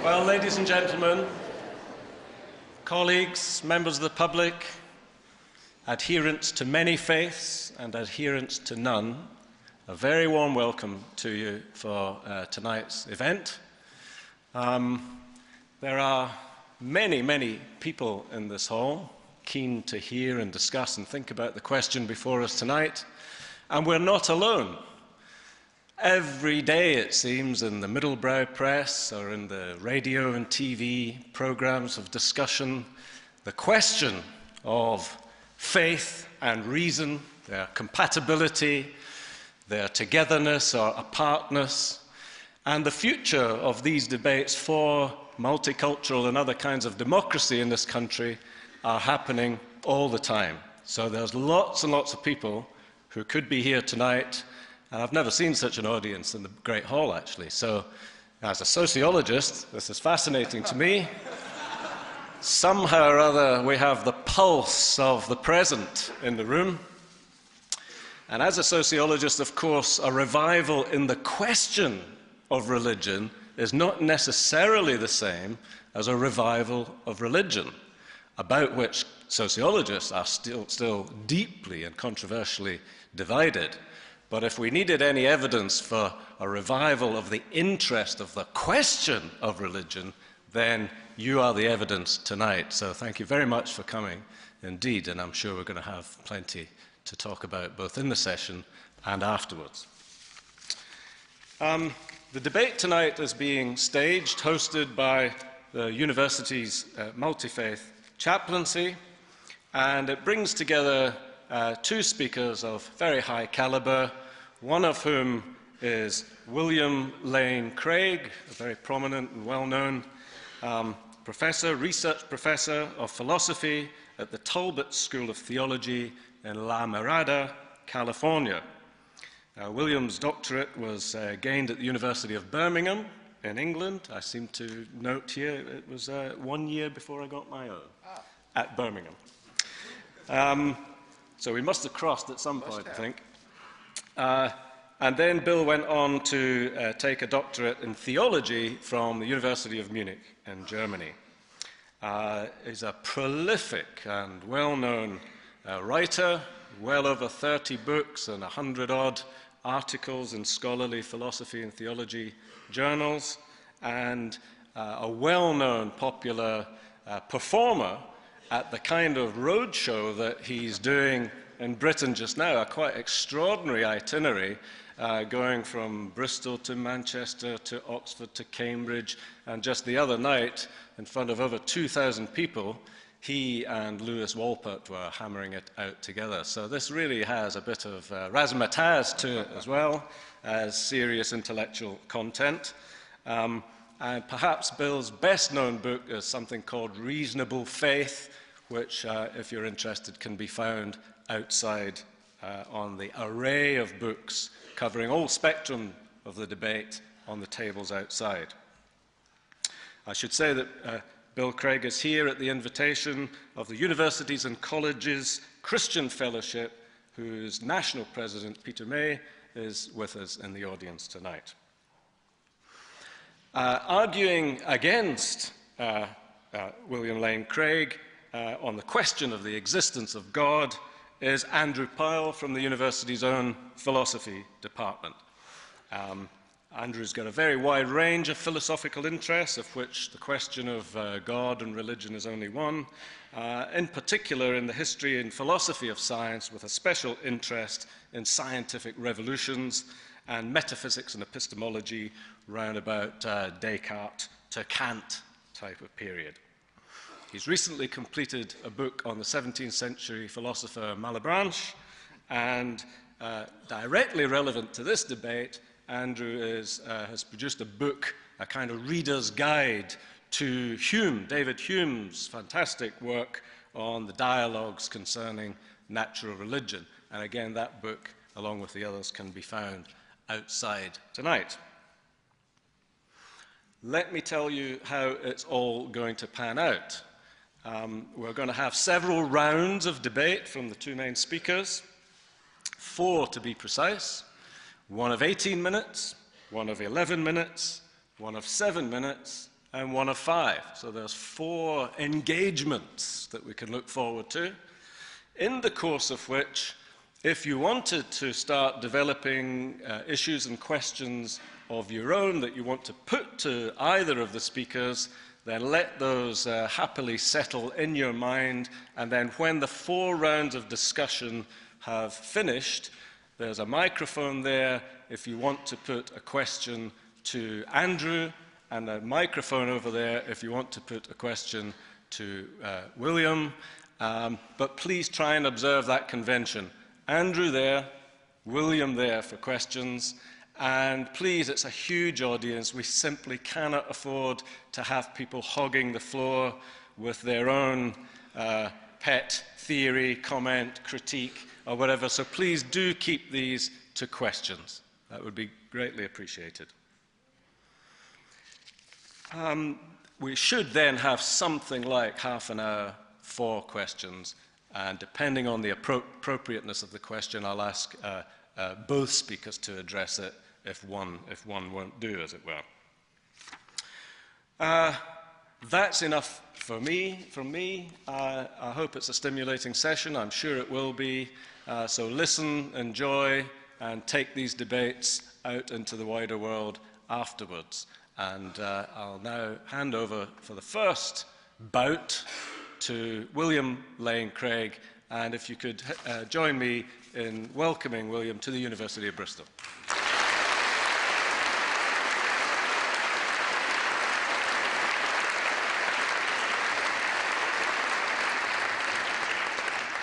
Well, ladies and gentlemen, colleagues, members of the public, adherents to many faiths and adherents to none, a very warm welcome to you for tonight's event. There are many, many people in this hall keen to hear and discuss and think about the question before us tonight, and we're not alone. Every day, it seems, in the middlebrow press or in the radio and TV programs of discussion, the question of faith and reason, their compatibility, their togetherness or apartness, and the future of these debates for multicultural and other kinds of democracy in this country are happening all the time. So there's lots and lots of people who could be here tonight. And I've never seen such an audience in the Great Hall, actually. So, as a sociologist, this is fascinating to me. Somehow or other, we have the pulse of the present in the room. And as a sociologist, of course, a revival in the question of religion is not necessarily the same as a revival of religion, about which sociologists are still deeply and controversially divided. But if we needed any evidence for a revival of the interest of the question of religion, then you are the evidence tonight. So thank you very much for coming indeed, and I'm sure we're going to have plenty to talk about both in the session and afterwards. The debate tonight is being staged, hosted by the university's multi-faith chaplaincy, and it brings together two speakers of very high caliber, one of whom is William Lane Craig, a very prominent and well-known research professor of philosophy at the Talbot School of Theology in La Mirada, California. William's doctorate was gained at the University of Birmingham in England. I seem to note here it was 1 year before I got my own at Birmingham. So we must have crossed at some point, I think. And then Bill went on to take a doctorate in theology from the University of Munich in Germany. He's a prolific and well-known writer, well over 30 books and 100-odd articles in scholarly philosophy and theology journals, and a well-known popular performer at the kind of roadshow that he's doing in Britain just now, a quite extraordinary itinerary, going from Bristol to Manchester to Oxford to Cambridge, and just the other night, in front of over 2,000 people, he and Lewis Wolpert were hammering it out together. So this really has a bit of razzmatazz to it as well as serious intellectual content. And perhaps Bill's best-known book is something called Reasonable Faith, which, if you're interested, can be found outside on the array of books covering all spectrum of the debate on the tables outside. I should say that Bill Craig is here at the invitation of the Universities and Colleges Christian Fellowship, whose national president, Peter May, is with us in the audience tonight. Arguing against William Lane Craig on the question of the existence of God is Andrew Pyle from the university's own philosophy department. Andrew's got a very wide range of philosophical interests, of which the question of God and religion is only one, in particular in the history and philosophy of science, with a special interest in scientific revolutions and metaphysics and epistemology round about Descartes to Kant type of period. He's recently completed a book on the 17th century philosopher Malebranche, and directly relevant to this debate, Andrew has produced a book, a kind of reader's guide to Hume, David Hume's fantastic work on the dialogues concerning natural religion. And again, that book, along with the others, can be found outside tonight. Let me tell you how it's all going to pan out. We're going to have several rounds of debate from the two main speakers, 4 to be precise, one of 18 minutes, one of 11 minutes, one of 7 minutes, and one of 5. So there's 4 engagements that we can look forward to, in the course of which, if you wanted to start developing issues and questions of your own that you want to put to either of the speakers, then let those happily settle in your mind, and then when the 4 rounds of discussion have finished, there's a microphone there if you want to put a question to Andrew, and a microphone over there if you want to put a question to William. But please try and observe that convention. Andrew there, William there for questions. And please, it's a huge audience. We simply cannot afford to have people hogging the floor with their own pet theory, comment, critique, or whatever. So please do keep these to questions. That would be greatly appreciated. We should then have something like half an hour for questions, and depending on the appropriateness of the question, I'll ask both speakers to address it if one won't do, as it were. That's enough for me. From me, I hope it's a stimulating session. I'm sure it will be. So listen, enjoy, and take these debates out into the wider world afterwards. And I'll now hand over for the first bout to William Lane Craig, and if you could join me in welcoming William to the University of Bristol.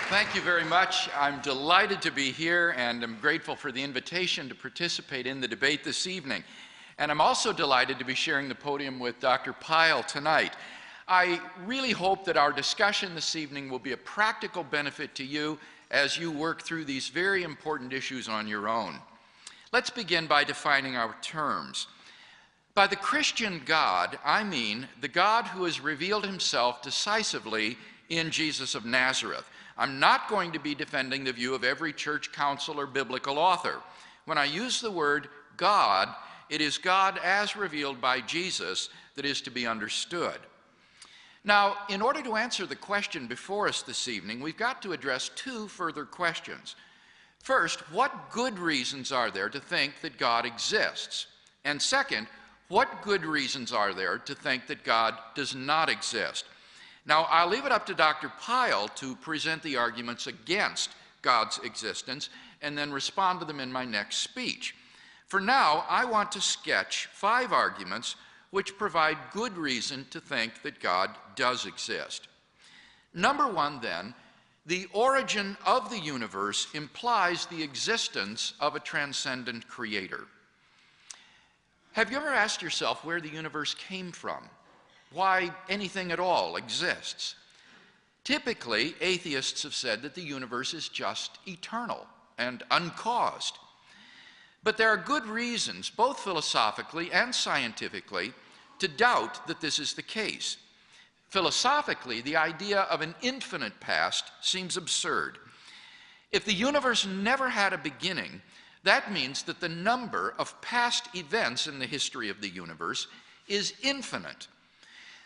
Thank you very much. I'm delighted to be here, and I'm grateful for the invitation to participate in the debate this evening. And I'm also delighted to be sharing the podium with Dr. Pyle tonight. I really hope that our discussion this evening will be a practical benefit to you as you work through these very important issues on your own. Let's begin by defining our terms. By the Christian God, I mean the God who has revealed himself decisively in Jesus of Nazareth. I'm not going to be defending the view of every church council or biblical author. When I use the word God, it is God as revealed by Jesus that is to be understood. Now, in order to answer the question before us this evening, we've got to address 2 further questions. First, what good reasons are there to think that God exists? And second, what good reasons are there to think that God does not exist? Now, I'll leave it up to Dr. Pyle to present the arguments against God's existence and then respond to them in my next speech. For now, I want to sketch 5 arguments which provide good reason to think that God does exist. Number 1, then, the origin of the universe implies the existence of a transcendent creator. Have you ever asked yourself where the universe came from? Why anything at all exists? Typically, atheists have said that the universe is just eternal and uncaused. But there are good reasons, both philosophically and scientifically, to doubt that this is the case. Philosophically, the idea of an infinite past seems absurd. If the universe never had a beginning, that means that the number of past events in the history of the universe is infinite.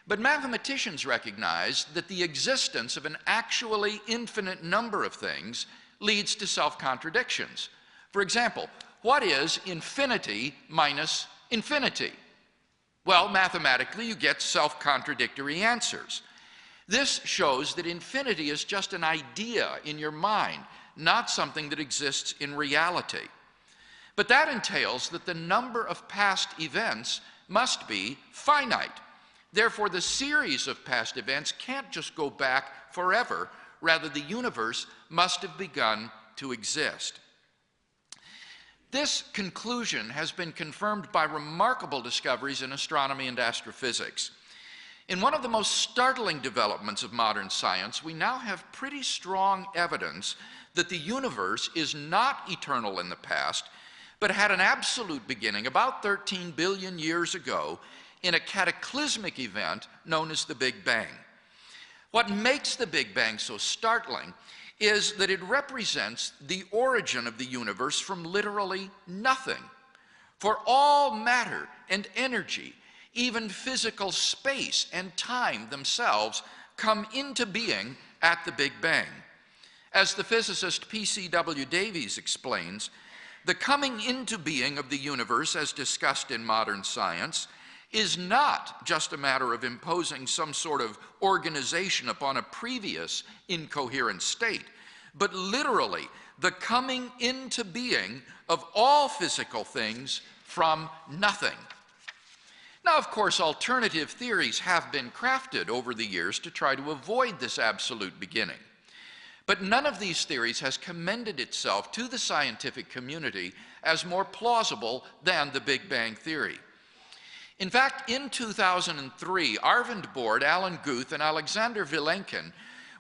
But mathematicians recognize that the existence of an actually infinite number of things leads to self-contradictions. For example, what is infinity minus infinity? Well, mathematically, you get self-contradictory answers. This shows that infinity is just an idea in your mind, not something that exists in reality. But that entails that the number of past events must be finite. Therefore, the series of past events can't just go back forever. Rather, the universe must have begun to exist. This conclusion has been confirmed by remarkable discoveries in astronomy and astrophysics. In one of the most startling developments of modern science, we now have pretty strong evidence that the universe is not eternal in the past, but had an absolute beginning about 13 billion years ago in a cataclysmic event known as the Big Bang. What makes the Big Bang so startling is that it represents the origin of the universe from literally nothing. For all matter and energy Even physical space and time themselves come into being at the Big Bang. As the physicist P.C.W. Davies explains, the coming into being of the universe, as discussed in modern science, is not just a matter of imposing some sort of organization upon a previous incoherent state, but literally the coming into being of all physical things from nothing. Now, of course, alternative theories have been crafted over the years to try to avoid this absolute beginning. But none of these theories has commended itself to the scientific community as more plausible than the Big Bang theory. In fact, in 2003, Arvind Borde, Alan Guth, and Alexander Vilenkin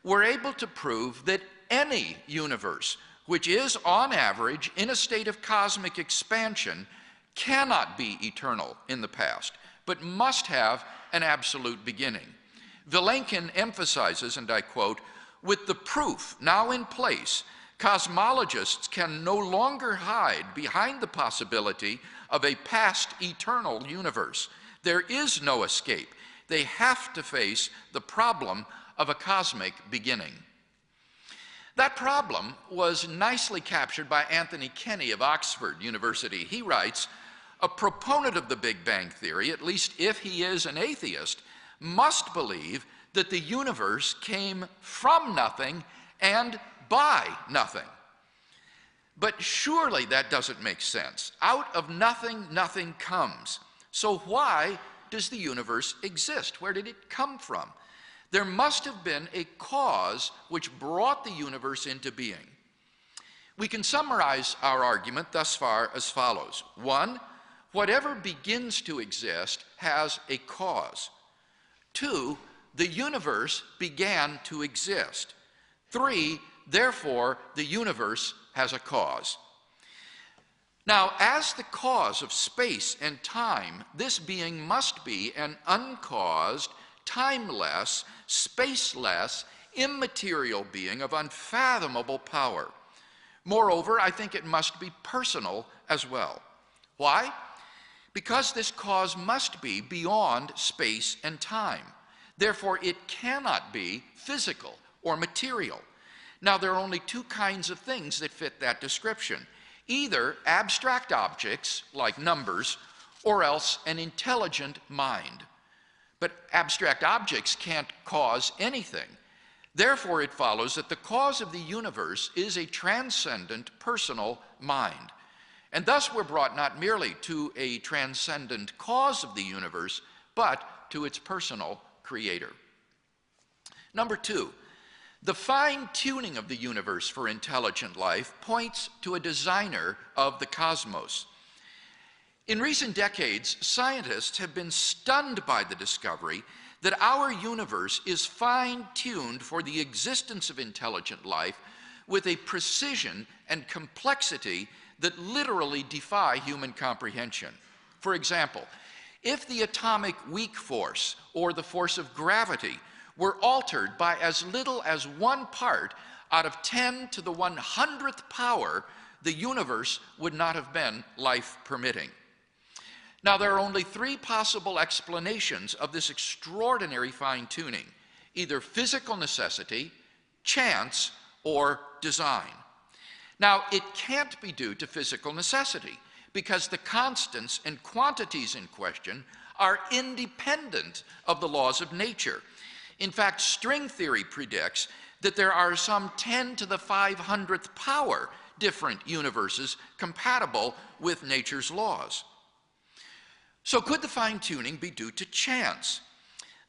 were able to prove that any universe which is, on average, in a state of cosmic expansion cannot be eternal in the past, but must have an absolute beginning. Vilenkin emphasizes, and I quote, "With the proof now in place, cosmologists can no longer hide behind the possibility of a past eternal universe. There is no escape. They have to face the problem of a cosmic beginning." That problem was nicely captured by Anthony Kenny of Oxford University. He writes, "A proponent of the Big Bang theory, at least if he is an atheist, must believe that the universe came from nothing and by nothing. But surely that doesn't make sense. Out of nothing, nothing comes. So why does the universe exist? Where did it come from? There must have been a cause which brought the universe into being." We can summarize our argument thus far as follows. 1, whatever begins to exist has a cause. 2, the universe began to exist. 3, therefore, the universe has a cause. Now, as the cause of space and time, this being must be an uncaused, timeless, spaceless, immaterial being of unfathomable power. Moreover, I think it must be personal as well. Why? Because this cause must be beyond space and time. Therefore, it cannot be physical or material. Now, there are only two kinds of things that fit that description. Either abstract objects, like numbers, or else an intelligent mind. But abstract objects can't cause anything. Therefore, it follows that the cause of the universe is a transcendent personal mind. And thus we're brought not merely to a transcendent cause of the universe, but to its personal creator. Number 2, the fine-tuning of the universe for intelligent life points to a designer of the cosmos. In recent decades, scientists have been stunned by the discovery that our universe is fine-tuned for the existence of intelligent life with a precision and complexity that literally defy human comprehension. For example, if the atomic weak force or the force of gravity were altered by as little as 1 part out of 10 to the 100th power, the universe would not have been life-permitting. Now, there are only 3 possible explanations of this extraordinary fine-tuning: either physical necessity, chance, or design. Now, it can't be due to physical necessity, because the constants and quantities in question are independent of the laws of nature. In fact, string theory predicts that there are some 10 to the 500th power different universes compatible with nature's laws. So could the fine-tuning be due to chance?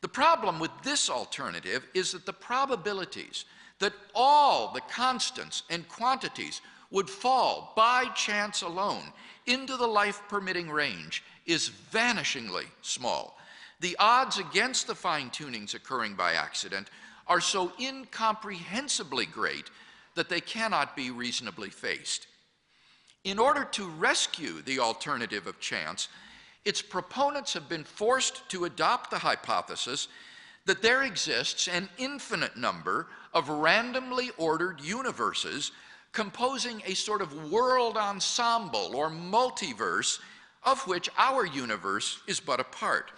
The problem with this alternative is that the probabilities that all the constants and quantities would fall by chance alone into the life-permitting range is vanishingly small. The odds against the fine-tunings occurring by accident are so incomprehensibly great that they cannot be reasonably faced. In order to rescue the alternative of chance, its proponents have been forced to adopt the hypothesis that there exists an infinite number of randomly ordered universes composing a sort of world ensemble or multiverse of which our universe is but a part.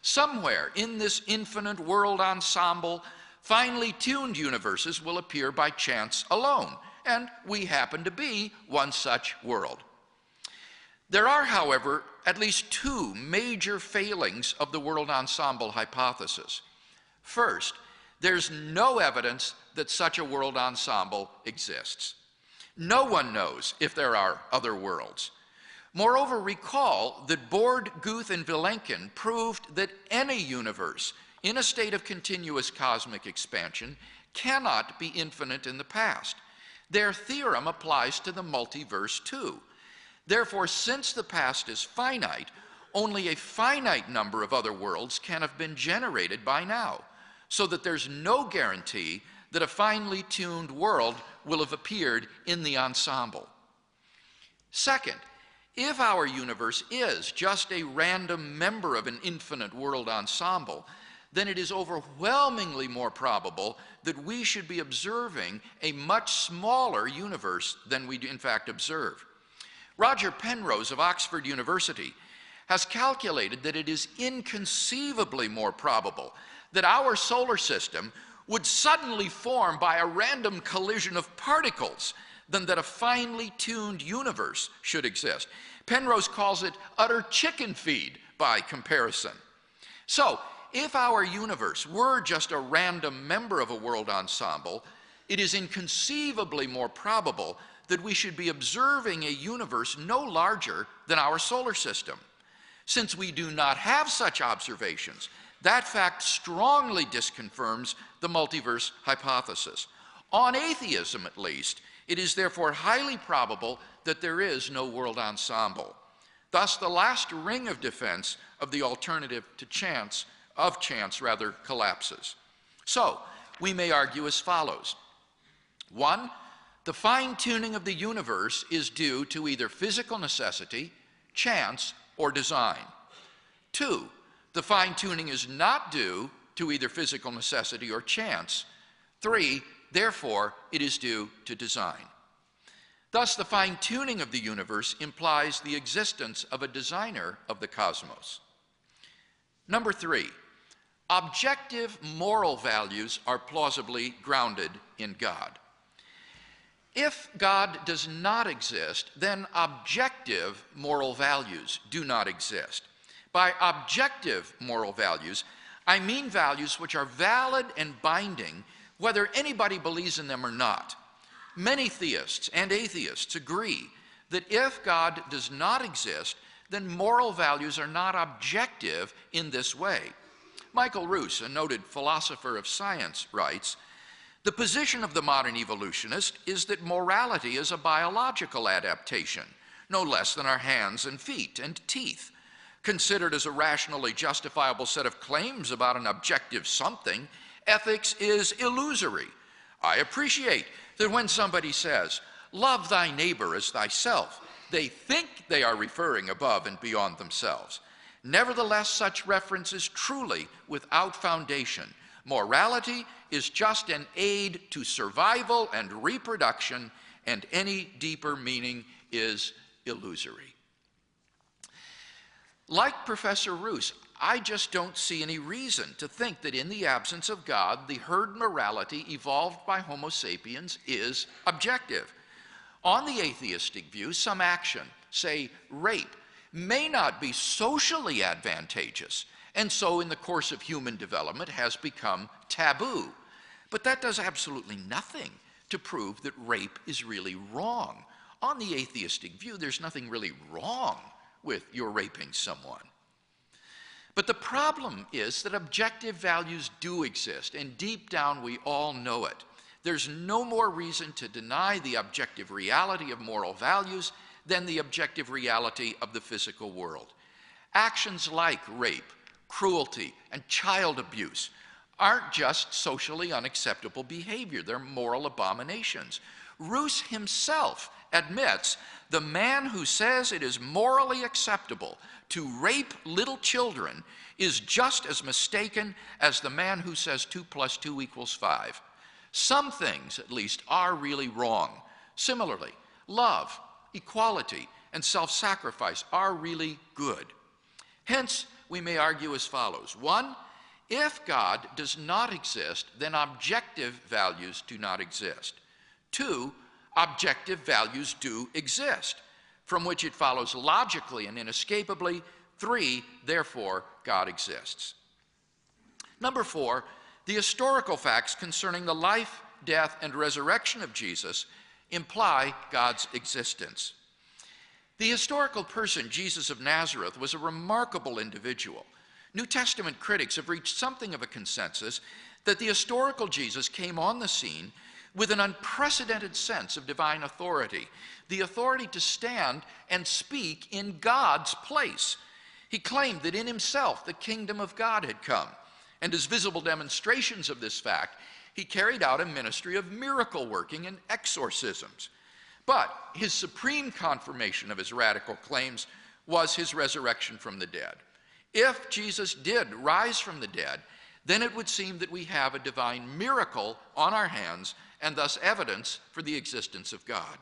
Somewhere in this infinite world ensemble, finely tuned universes will appear by chance alone, and we happen to be one such world. There are, however, at least two major failings of the world ensemble hypothesis. First, there's no evidence that such a world ensemble exists. No one knows if there are other worlds. Moreover, recall that Borde, Guth, and Vilenkin proved that any universe in a state of continuous cosmic expansion cannot be infinite in the past. Their theorem applies to the multiverse too. Therefore, since the past is finite, only a finite number of other worlds can have been generated by now, so that there's no guarantee that a finely tuned world will have appeared in the ensemble. Second, if our universe is just a random member of an infinite world ensemble, then it is overwhelmingly more probable that we should be observing a much smaller universe than we in fact observe. Roger Penrose of Oxford University has calculated that it is inconceivably more probable that our solar system would suddenly form by a random collision of particles than that a finely tuned universe should exist. Penrose calls it utter chicken feed by comparison. So, if our universe were just a random member of a world ensemble, it is inconceivably more probable that we should be observing a universe no larger than our solar system. Since we do not have such observations, that fact strongly disconfirms the multiverse hypothesis. On atheism, at least, it is therefore highly probable that there is no world ensemble. Thus, the last ring of defense of the alternative to chance, collapses. So, we may argue as follows. 1, the fine-tuning of the universe is due to either physical necessity, chance, or design. 2, the fine-tuning is not due to either physical necessity or chance. 3, therefore, it is due to design. Thus, the fine-tuning of the universe implies the existence of a designer of the cosmos. Number 3, objective moral values are plausibly grounded in God. If God does not exist, then objective moral values do not exist. By objective moral values, I mean values which are valid and binding whether anybody believes in them or not. Many theists and atheists agree that if God does not exist, then moral values are not objective in this way. Michael Ruse, a noted philosopher of science, writes, "The position of the modern evolutionist is that morality is a biological adaptation, no less than our hands and feet and teeth. Considered as a rationally justifiable set of claims about an objective something, ethics is illusory. I appreciate that when somebody says, 'Love thy neighbor as thyself,' they think they are referring above and beyond themselves. Nevertheless, such reference is truly without foundation. Morality is just an aid to survival and reproduction, and any deeper meaning is illusory." Like Professor Ruse, I just don't see any reason to think that in the absence of God, the herd morality evolved by Homo sapiens is objective. On the atheistic view, some action, say rape, may not be socially advantageous, and so in the course of human development has become taboo. But that does absolutely nothing to prove that rape is really wrong. On the atheistic view, there's nothing really wrong with your raping someone. But the problem is that objective values do exist, and deep down we all know it. There's no more reason to deny the objective reality of moral values than the objective reality of the physical world. Actions like rape, cruelty, and child abuse aren't just socially unacceptable behavior, they're moral abominations. Ruse himself admits the man who says it is morally acceptable to rape little children is just as mistaken as the man who says 2 + 2 = 5. Some things, at least, are really wrong. Similarly, love, equality, and self-sacrifice are really good. Hence, we may argue as follows. 1, if God does not exist, then objective values do not exist. 2, objective values do exist, from which it follows logically and inescapably. 3, therefore, God exists. Number 4, the historical facts concerning the life, death, and resurrection of Jesus imply God's existence. The historical person, Jesus of Nazareth, was a remarkable individual. New Testament critics have reached something of a consensus that the historical Jesus came on the scene with an unprecedented sense of divine authority, the authority to stand and speak in God's place. He claimed that in himself the kingdom of God had come, and as visible demonstrations of this fact, he carried out a ministry of miracle working and exorcisms. But his supreme confirmation of his radical claims was his resurrection from the dead. If Jesus did rise from the dead, then it would seem that we have a divine miracle on our hands and thus evidence for the existence of God.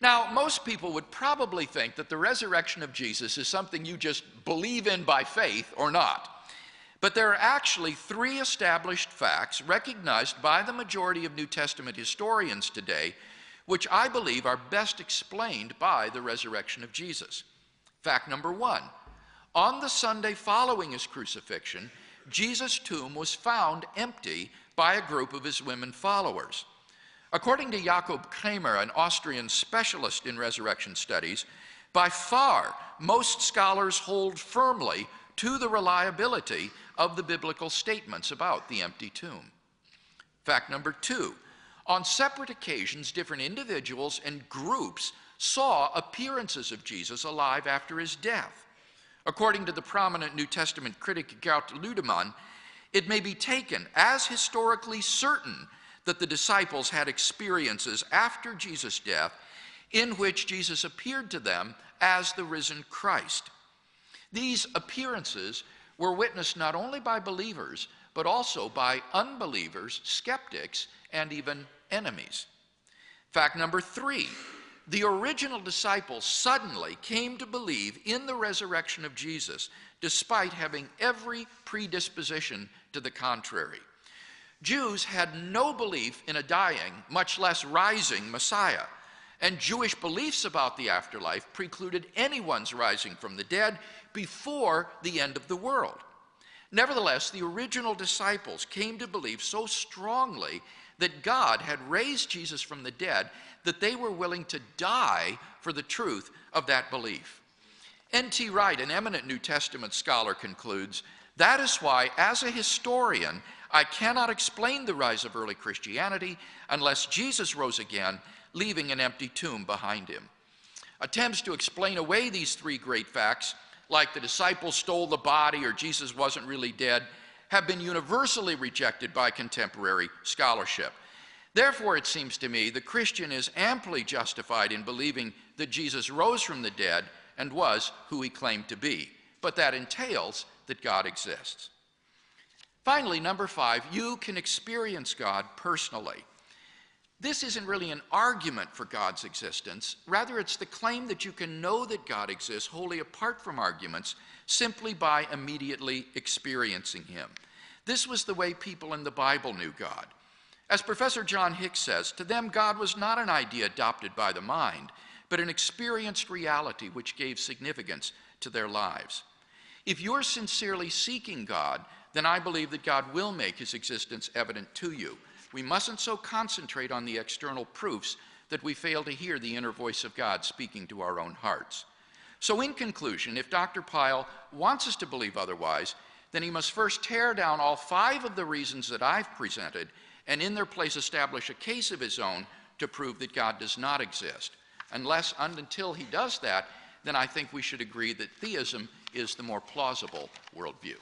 Now, most people would probably think that the resurrection of Jesus is something you just believe in by faith or not. But there are actually 3 established facts recognized by the majority of New Testament historians today, which I believe are best explained by the resurrection of Jesus. Fact number 1, on the Sunday following his crucifixion, Jesus' tomb was found empty by a group of his women followers. According to Jakob Kramer, an Austrian specialist in resurrection studies, by far most scholars hold firmly to the reliability of the biblical statements about the empty tomb. Fact number 2, on separate occasions, different individuals and groups saw appearances of Jesus alive after his death. According to the prominent New Testament critic Gert Ludemann, it may be taken as historically certain that the disciples had experiences after Jesus' death in which Jesus appeared to them as the risen Christ. These appearances were witnessed not only by believers, but also by unbelievers, skeptics, and even enemies. Fact number 3, the original disciples suddenly came to believe in the resurrection of Jesus, despite having every predisposition to the contrary. Jews had no belief in a dying, much less rising Messiah, and Jewish beliefs about the afterlife precluded anyone's rising from the dead before the end of the world. Nevertheless, the original disciples came to believe so strongly that God had raised Jesus from the dead that they were willing to die for the truth of that belief. N.T. Wright, an eminent New Testament scholar, concludes, "That is why, as a historian, I cannot explain the rise of early Christianity unless Jesus rose again, leaving an empty tomb behind him." Attempts to explain away these 3 great facts, like the disciples stole the body or Jesus wasn't really dead, have been universally rejected by contemporary scholarship. Therefore, it seems to me, the Christian is amply justified in believing that Jesus rose from the dead and was who he claimed to be. But that entails that God exists. Finally, number 5, you can experience God personally. This isn't really an argument for God's existence. Rather, it's the claim that you can know that God exists wholly apart from arguments, simply by immediately experiencing him. This was the way people in the Bible knew God. As Professor John Hicks says, to them God was not an idea adopted by the mind, but an experienced reality which gave significance to their lives. If you're sincerely seeking God, then I believe that God will make his existence evident to you. We mustn't so concentrate on the external proofs that we fail to hear the inner voice of God speaking to our own hearts. So in conclusion, if Dr. Pyle wants us to believe otherwise, then he must first tear down all 5 of the reasons that I've presented and in their place establish a case of his own to prove that God does not exist. Until he does that, then I think we should agree that theism is the more plausible worldview.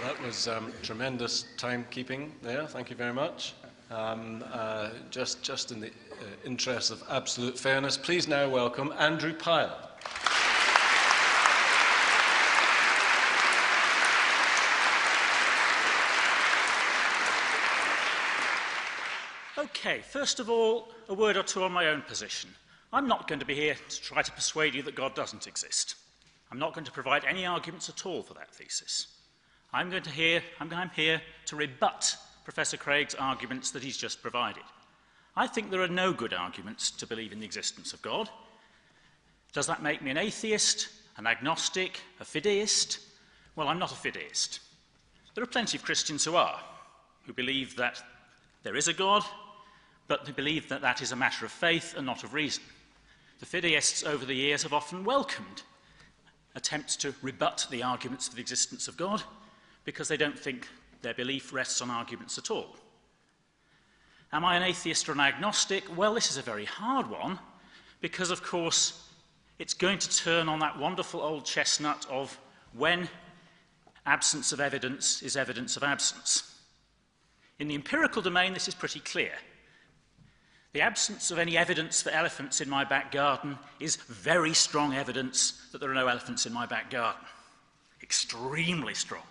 That was tremendous timekeeping there. Thank you very much. Just in the interest of absolute fairness, please now welcome Andrew Pyle. Okay, first of all, a word or two on my own position. I'm not going to be here to try to persuade you that God doesn't exist. I'm not going to provide any arguments at all for that thesis. I'm here to rebut Professor Craig's arguments that he's just provided. I think there are no good arguments to believe in the existence of God. Does that make me an atheist, an agnostic, a fideist? Well, I'm not a fideist. There are plenty of Christians who are, who believe that there is a God, but who believe that that is a matter of faith and not of reason. The fideists over the years have often welcomed attempts to rebut the arguments for the existence of God because they don't think their belief rests on arguments at all. Am I an atheist or an agnostic? Well, this is a very hard one because, of course, it's going to turn on that wonderful old chestnut of when absence of evidence is evidence of absence. In the empirical domain, this is pretty clear. The absence of any evidence for elephants in my back garden is very strong evidence that there are no elephants in my back garden. Extremely strong.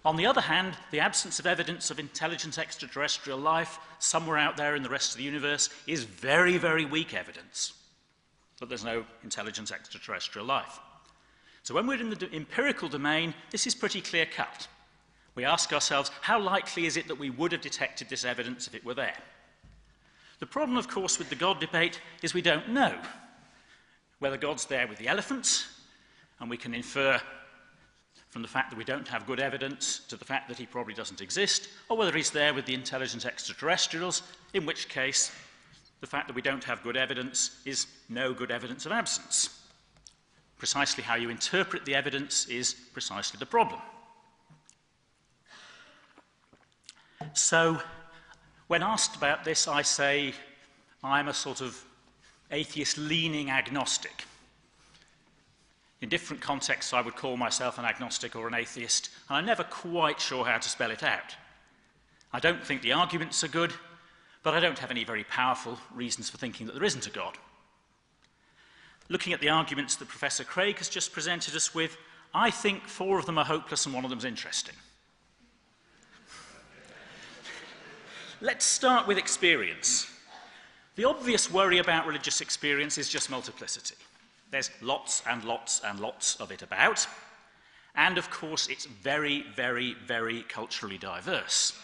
On the other hand, the absence of evidence of intelligent extraterrestrial life somewhere out there in the rest of the universe is very, very weak evidence that there's no intelligent extraterrestrial life. So when we're in the empirical domain, this is pretty clear-cut. We ask ourselves, how likely is it that we would have detected this evidence if it were there? The problem, of course, with the God debate is we don't know whether God's there with the elephants, and we can infer from the fact that we don't have good evidence to the fact that he probably doesn't exist, or whether he's there with the intelligent extraterrestrials, in which case the fact that we don't have good evidence is no good evidence of absence. Precisely how you interpret the evidence is precisely the problem. So, when asked about this, I say I'm a sort of atheist-leaning agnostic. In different contexts, I would call myself an agnostic or an atheist, and I'm never quite sure how to spell it out. I don't think the arguments are good, but I don't have any very powerful reasons for thinking that there isn't a God. Looking at the arguments that Professor Craig has just presented us with, I think 4 of them are hopeless and 1 of them's interesting. Let's start with experience. The obvious worry about religious experience is just multiplicity. There's lots and lots and lots of it about, and of course it's very, very, very culturally diverse.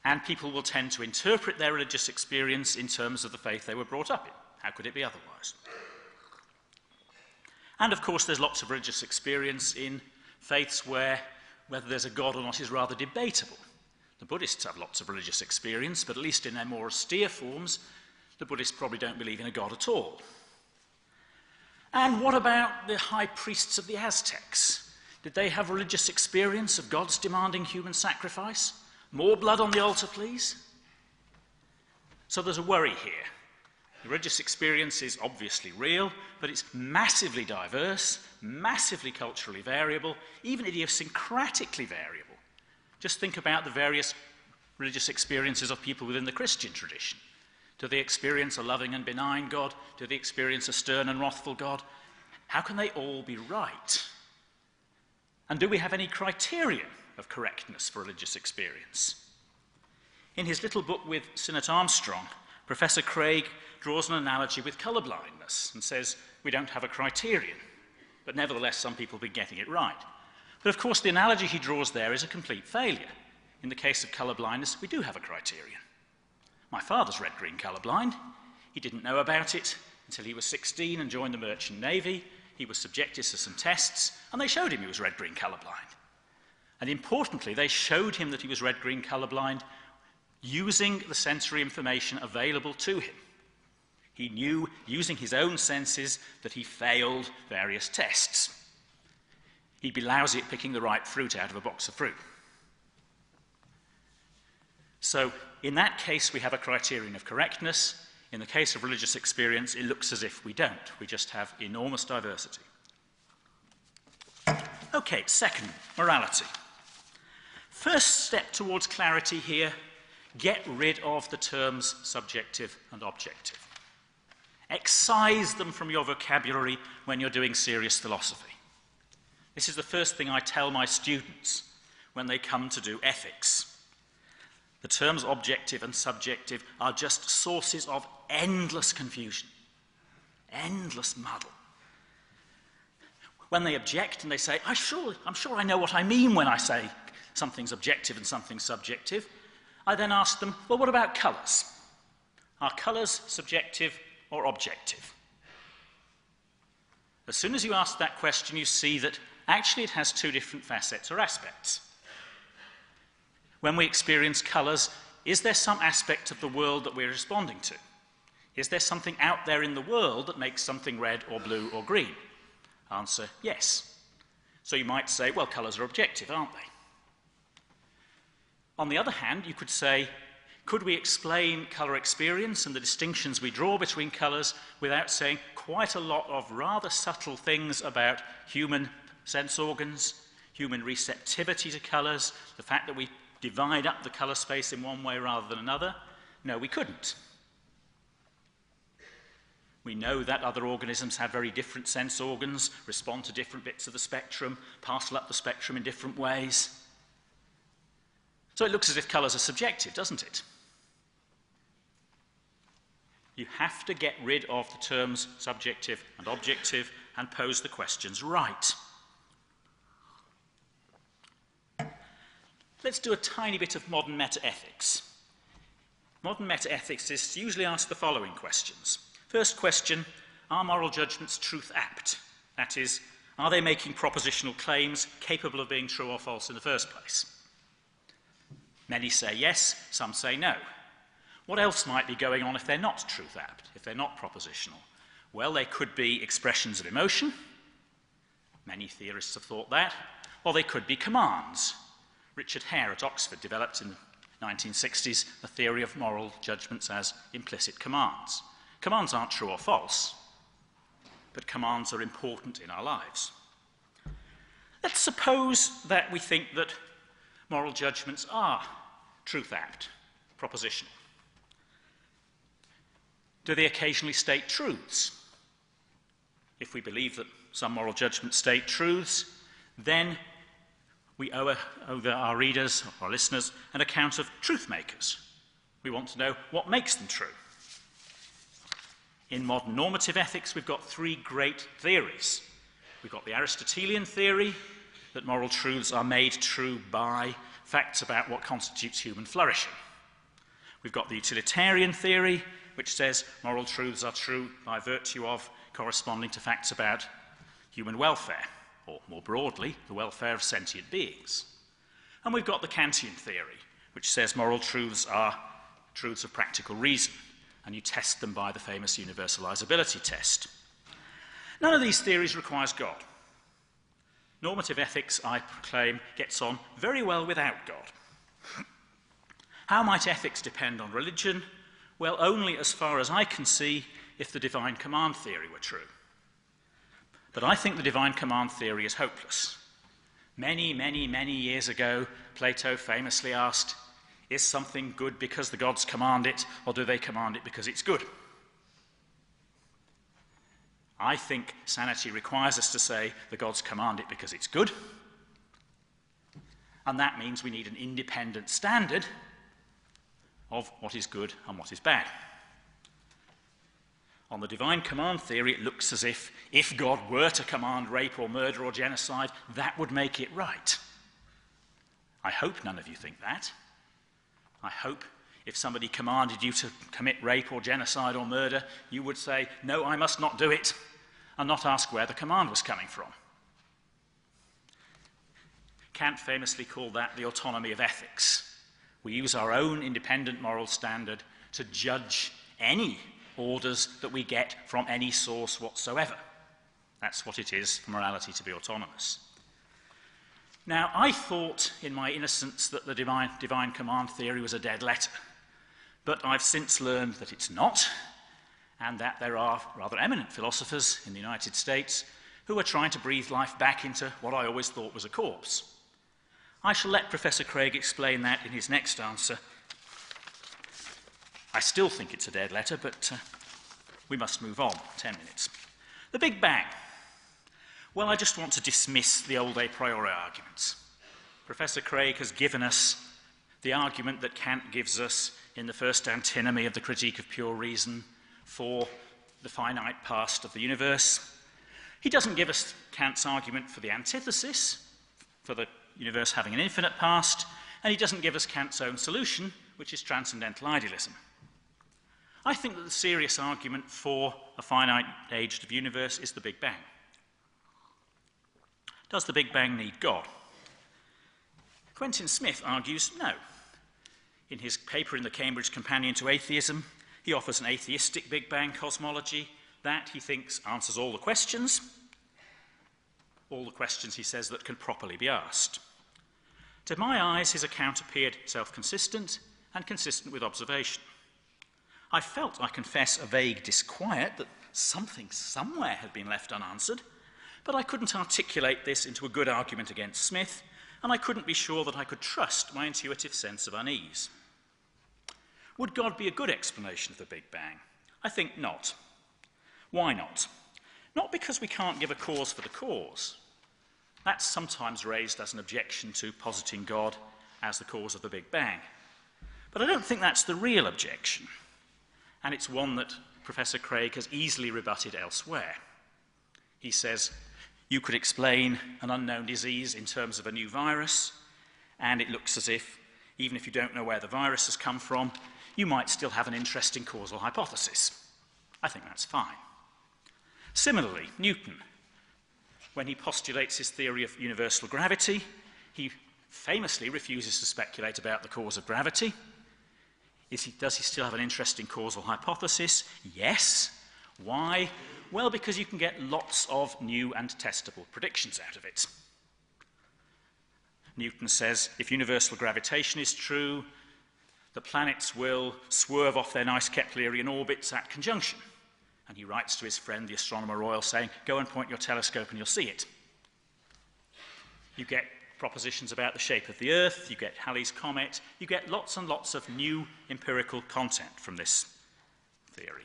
And people will tend to interpret their religious experience in terms of the faith they were brought up in. How could it be otherwise? And of course there's lots of religious experience in faiths where whether there's a God or not is rather debatable. The Buddhists have lots of religious experience, but at least in their more austere forms, the Buddhists probably don't believe in a God at all. And what about the high priests of the Aztecs? Did they have religious experience of gods demanding human sacrifice? More blood on the altar, please? So there's a worry here. The religious experience is obviously real, but it's massively diverse, massively culturally variable, even idiosyncratically variable. Just think about the various religious experiences of people within the Christian tradition. Do they experience a loving and benign God? Do they experience a stern and wrathful God? How can they all be right? And do we have any criterion of correctness for religious experience? In his little book with Sinnott Armstrong, Professor Craig draws an analogy with colourblindness and says we don't have a criterion, but nevertheless some people have been getting it right. But of course the analogy he draws there is a complete failure. In the case of colourblindness, we do have a criterion. My father's red-green colourblind. He didn't know about it until he was 16 and joined the Merchant Navy. He was subjected to some tests, and they showed him he was red-green colourblind. And importantly, they showed him that he was red-green colourblind using the sensory information available to him. He knew, using his own senses, that he failed various tests. He'd be lousy at picking the right fruit out of a box of fruit. So, in that case, we have a criterion of correctness. In the case of religious experience, it looks as if we don't. We just have enormous diversity. Okay, second, morality. First step towards clarity here, get rid of the terms subjective and objective. Excise them from your vocabulary when you're doing serious philosophy. This is the first thing I tell my students when they come to do ethics. The terms objective and subjective are just sources of endless confusion, endless muddle. When they object and they say, I'm sure I know what I mean when I say something's objective and something's subjective, I then ask them, well, what about colours? Are colours subjective or objective? As soon as you ask that question, you see that actually it has two different facets or aspects. When we experience colours, is there some aspect of the world that we're responding to? Is there something out there in the world that makes something red or blue or green? Answer, yes. So you might say, well, colours are objective, aren't they? On the other hand, you could say, could we explain colour experience and the distinctions we draw between colours without saying quite a lot of rather subtle things about human sense organs, human receptivity to colours, the fact that we divide up the colour space in one way rather than another? No, we couldn't. We know that other organisms have very different sense organs, respond to different bits of the spectrum, parcel up the spectrum in different ways. So it looks as if colours are subjective, doesn't it? You have to get rid of the terms subjective and objective and pose the questions right. Let's do a tiny bit of modern metaethics. Modern metaethics is usually ask the following questions. First question, are moral judgments truth apt? That is, are they making propositional claims capable of being true or false in the first place? Many say yes, some say no. What else might be going on if they're not truth apt, if they're not propositional? Well, they could be expressions of emotion. Many theorists have thought that. Or they could be commands. Richard Hare at Oxford developed in the 1960s a theory of moral judgments as implicit commands. Commands aren't true or false, but commands are important in our lives. Let's suppose that we think that moral judgments are truth apt, propositional. Do they occasionally state truths? If we believe that some moral judgments state truths, then we owe our readers, our listeners, an account of truth makers. We want to know what makes them true. In modern normative ethics, we've got three great theories. We've got the Aristotelian theory, that moral truths are made true by facts about what constitutes human flourishing. We've got the utilitarian theory, which says moral truths are true by virtue of corresponding to facts about human welfare, or more broadly, the welfare of sentient beings. And we've got the Kantian theory, which says moral truths are truths of practical reason, and you test them by the famous universalizability test. None of these theories requires God. Normative ethics, I claim, gets on very well without God. How might ethics depend on religion? Well, only as far as I can see if the divine command theory were true. But I think the divine command theory is hopeless. Many, many, many years ago, Plato famously asked, is something good because the gods command it, or do they command it because it's good? I think sanity requires us to say the gods command it because it's good. And that means we need an independent standard of what is good and what is bad. On the divine command theory, it looks as if God were to command rape or murder or genocide, that would make it right. I hope none of you think that. I hope if somebody commanded you to commit rape or genocide or murder, you would say, no, I must not do it, and not ask where the command was coming from. Kant famously called that the autonomy of ethics. We use our own independent moral standard to judge any orders that we get from any source whatsoever. That's what it is for morality to be autonomous. Now, I thought in my innocence that the divine command theory was a dead letter, but I've since learned that it's not, and that there are rather eminent philosophers in the United States who are trying to breathe life back into what I always thought was a corpse. I shall let Professor Craig explain that in his next answer. I still think it's a dead letter, but we must move on. 10 minutes. The Big Bang. Well, I just want to dismiss the old a priori arguments. Professor Craig has given us the argument that Kant gives us in the first antinomy of the Critique of Pure Reason for the finite past of the universe. He doesn't give us Kant's argument for the antithesis, for the universe having an infinite past, and he doesn't give us Kant's own solution, which is transcendental idealism. I think that the serious argument for a finite-aged universe is the Big Bang. Does the Big Bang need God? Quentin Smith argues no. In his paper in the Cambridge Companion to Atheism, he offers an atheistic Big Bang cosmology that, he thinks, answers all the questions, he says, that can properly be asked. To my eyes, his account appeared self-consistent and consistent with observation. I felt, I confess, a vague disquiet that something somewhere had been left unanswered, but I couldn't articulate this into a good argument against Smith, and I couldn't be sure that I could trust my intuitive sense of unease. Would God be a good explanation of the Big Bang? I think not. Why not? Not because we can't give a cause for the cause. That's sometimes raised as an objection to positing God as the cause of the Big Bang. But I don't think that's the real objection, and it's one that Professor Craig has easily rebutted elsewhere. He says, you could explain an unknown disease in terms of a new virus, and it looks as if, even if you don't know where the virus has come from, you might still have an interesting causal hypothesis. I think that's fine. Similarly, Newton, when he postulates his theory of universal gravity, he famously refuses to speculate about the cause of gravity. Does he still have an interesting causal hypothesis? Yes. Why? Well, because you can get lots of new and testable predictions out of it. Newton says, if universal gravitation is true, the planets will swerve off their nice Keplerian orbits at conjunction. And he writes to his friend, the Astronomer Royal, saying, go and point your telescope and you'll see it. You get propositions about the shape of the Earth, you get Halley's Comet, you get lots and lots of new empirical content from this theory.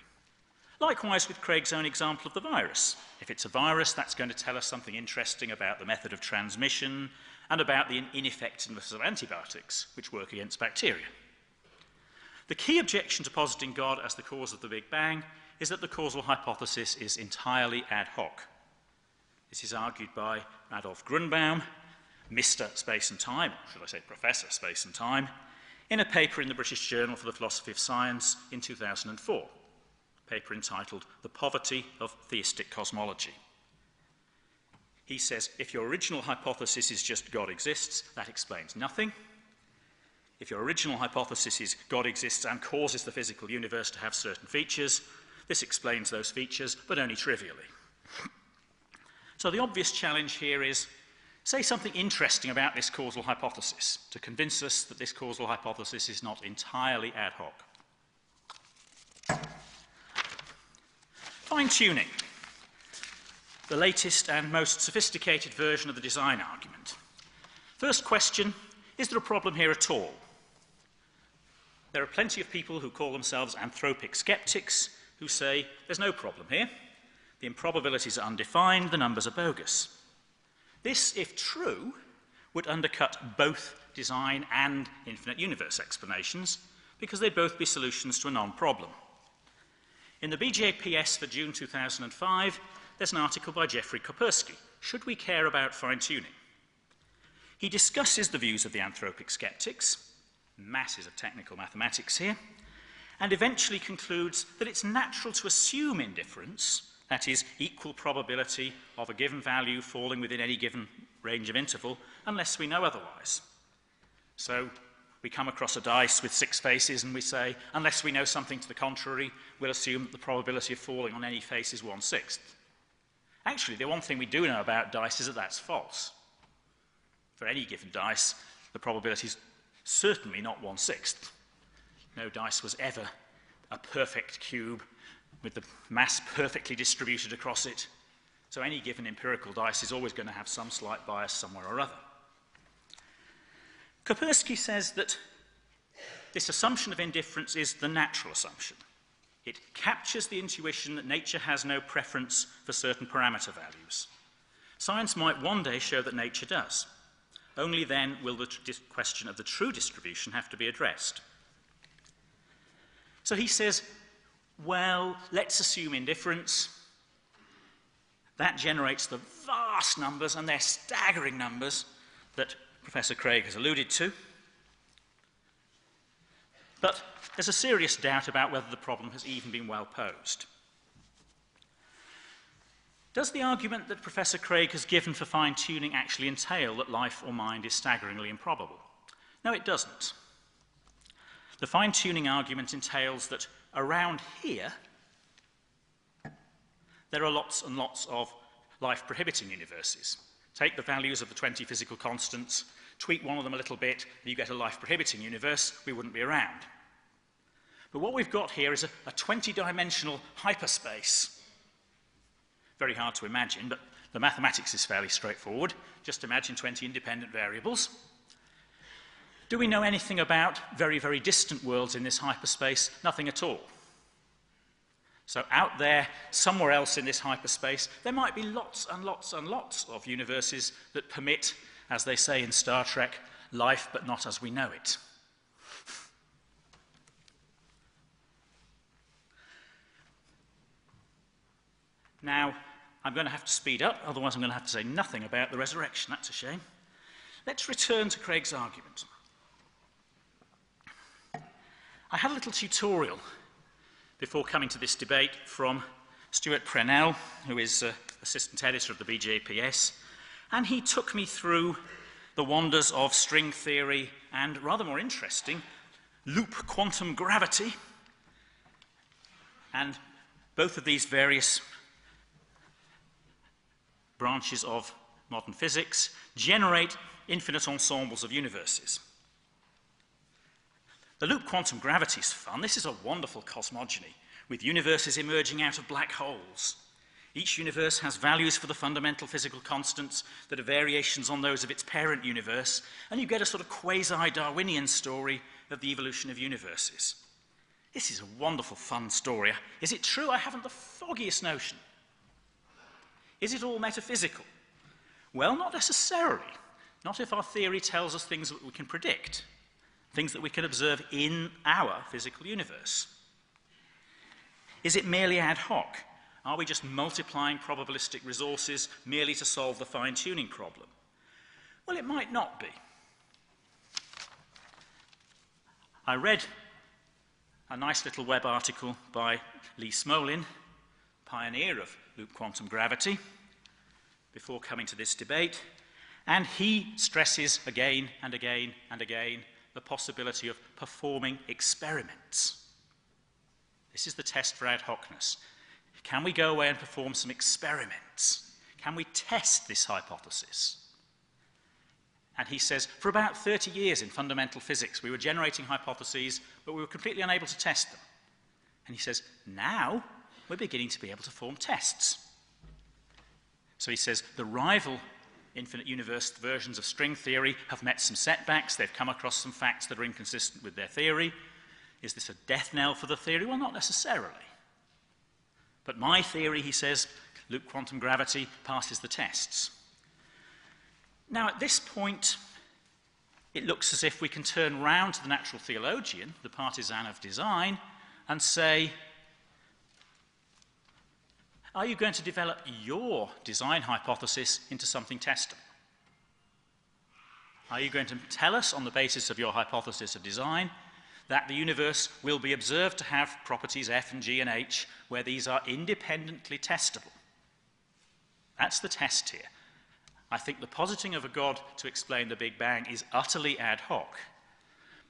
Likewise with Craig's own example of the virus. If it's a virus, that's going to tell us something interesting about the method of transmission and about the ineffectiveness of antibiotics, which work against bacteria. The key objection to positing God as the cause of the Big Bang is that the causal hypothesis is entirely ad hoc. This is argued by Adolf Grunbaum, Mr. Space and Time, or should I say Professor Space and Time, in a paper in the British Journal for the Philosophy of Science in 2004, a paper entitled The Poverty of Theistic Cosmology. He says, if your original hypothesis is just God exists, that explains nothing. If your original hypothesis is God exists and causes the physical universe to have certain features, this explains those features, but only trivially. So the obvious challenge here is, say something interesting about this causal hypothesis to convince us that this causal hypothesis is not entirely ad hoc. Fine-tuning, the latest and most sophisticated version of the design argument. First question, is there a problem here at all? There are plenty of people who call themselves anthropic skeptics who say there's no problem here. The improbabilities are undefined, the numbers are bogus. This, if true, would undercut both design and infinite universe explanations because they'd both be solutions to a non-problem. In the BJPS for June 2005, there's an article by Jeffrey Kopersky, Should We Care About Fine-Tuning? He discusses the views of the anthropic skeptics, masses of technical mathematics here, and eventually concludes that it's natural to assume indifference, that is, equal probability of a given value falling within any given range of interval, unless we know otherwise. So we come across a dice with 6 faces and we say, unless we know something to the contrary, we'll assume that the probability of falling on any face is 1/6. Actually, the one thing we do know about dice is that that's false. For any given dice, the probability is certainly not 1/6. No dice was ever a perfect cube with the mass perfectly distributed across it. So any given empirical dice is always going to have some slight bias somewhere or other. Kopersky says that this assumption of indifference is the natural assumption. It captures the intuition that nature has no preference for certain parameter values. Science might one day show that nature does. only then will the question of the true distribution have to be addressed. So he says, well, let's assume indifference. That generates the vast numbers, and they're staggering numbers, that Professor Craig has alluded to. But there's a serious doubt about whether the problem has even been well posed. Does the argument that Professor Craig has given for fine-tuning actually entail that life or mind is staggeringly improbable? No, it doesn't. The fine-tuning argument entails that around here, there are lots and lots of life-prohibiting universes. Take the values of the 20 physical constants, tweak one of them a little bit, and you get a life-prohibiting universe. We wouldn't be around. But what we've got here is a 20-dimensional hyperspace. Very hard to imagine, but the mathematics is fairly straightforward. Just imagine 20 independent variables. Do we know anything about very, very distant worlds in this hyperspace? Nothing at all. So out there, somewhere else in this hyperspace, there might be lots and lots and lots of universes that permit, as they say in Star Trek, life but not as we know it. Now, I'm going to have to speed up, otherwise I'm going to have to say nothing about the resurrection. That's a shame. Let's return to Craig's argument. I had a little tutorial before coming to this debate from Stuart Prenell, who is assistant editor of the BJPS, and he took me through the wonders of string theory and, rather more interesting, loop quantum gravity. And both of these various branches of modern physics generate infinite ensembles of universes. The loop quantum gravity is fun. This is a wonderful cosmogony with universes emerging out of black holes. Each universe has values for the fundamental physical constants that are variations on those of its parent universe, and you get a sort of quasi-Darwinian story of the evolution of universes. This is a wonderful, fun story. Is it true? I haven't the foggiest notion. Is it all metaphysical? Well, not necessarily. Not if our theory tells us things that we can predict, things that we can observe in our physical universe. Is it merely ad hoc? Are we just multiplying probabilistic resources merely to solve the fine-tuning problem? Well, it might not be. I read a nice little web article by Lee Smolin, pioneer of loop quantum gravity, before coming to this debate, and he stresses again and again and again the possibility of performing experiments. This is the test for ad hocness. Can we go away and perform some experiments? Can we test this hypothesis? And he says, for about 30 years in fundamental physics, we were generating hypotheses, but we were completely unable to test them. And he says, now we're beginning to be able to form tests. So he says, the rival infinite universe versions of string theory have met some setbacks. They've come across some facts that are inconsistent with their theory. Is this a death knell for the theory? Well, not necessarily. But my theory, he says, loop quantum gravity passes the tests. Now, at this point, it looks as if we can turn round to the natural theologian, the partisan of design, and say, are you going to develop your design hypothesis into something testable? Are you going to tell us, on the basis of your hypothesis of design, that the universe will be observed to have properties F and G and H, where these are independently testable? That's the test here. I think the positing of a God to explain the Big Bang is utterly ad hoc.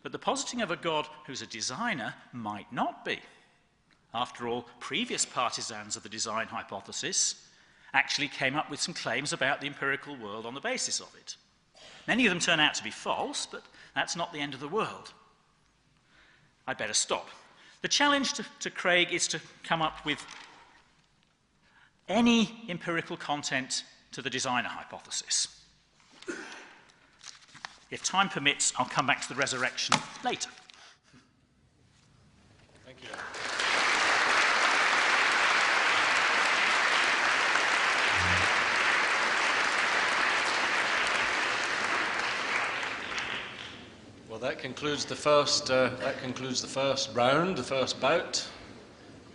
But the positing of a God who's a designer might not be. After all, previous partisans of the design hypothesis actually came up with some claims about the empirical world on the basis of it. Many of them turn out to be false, but that's not the end of the world. I'd better stop. The challenge to Craig is to come up with any empirical content to the designer hypothesis. If time permits, I'll come back to the resurrection later. Thank you. Well, that concludes the first round, the first bout.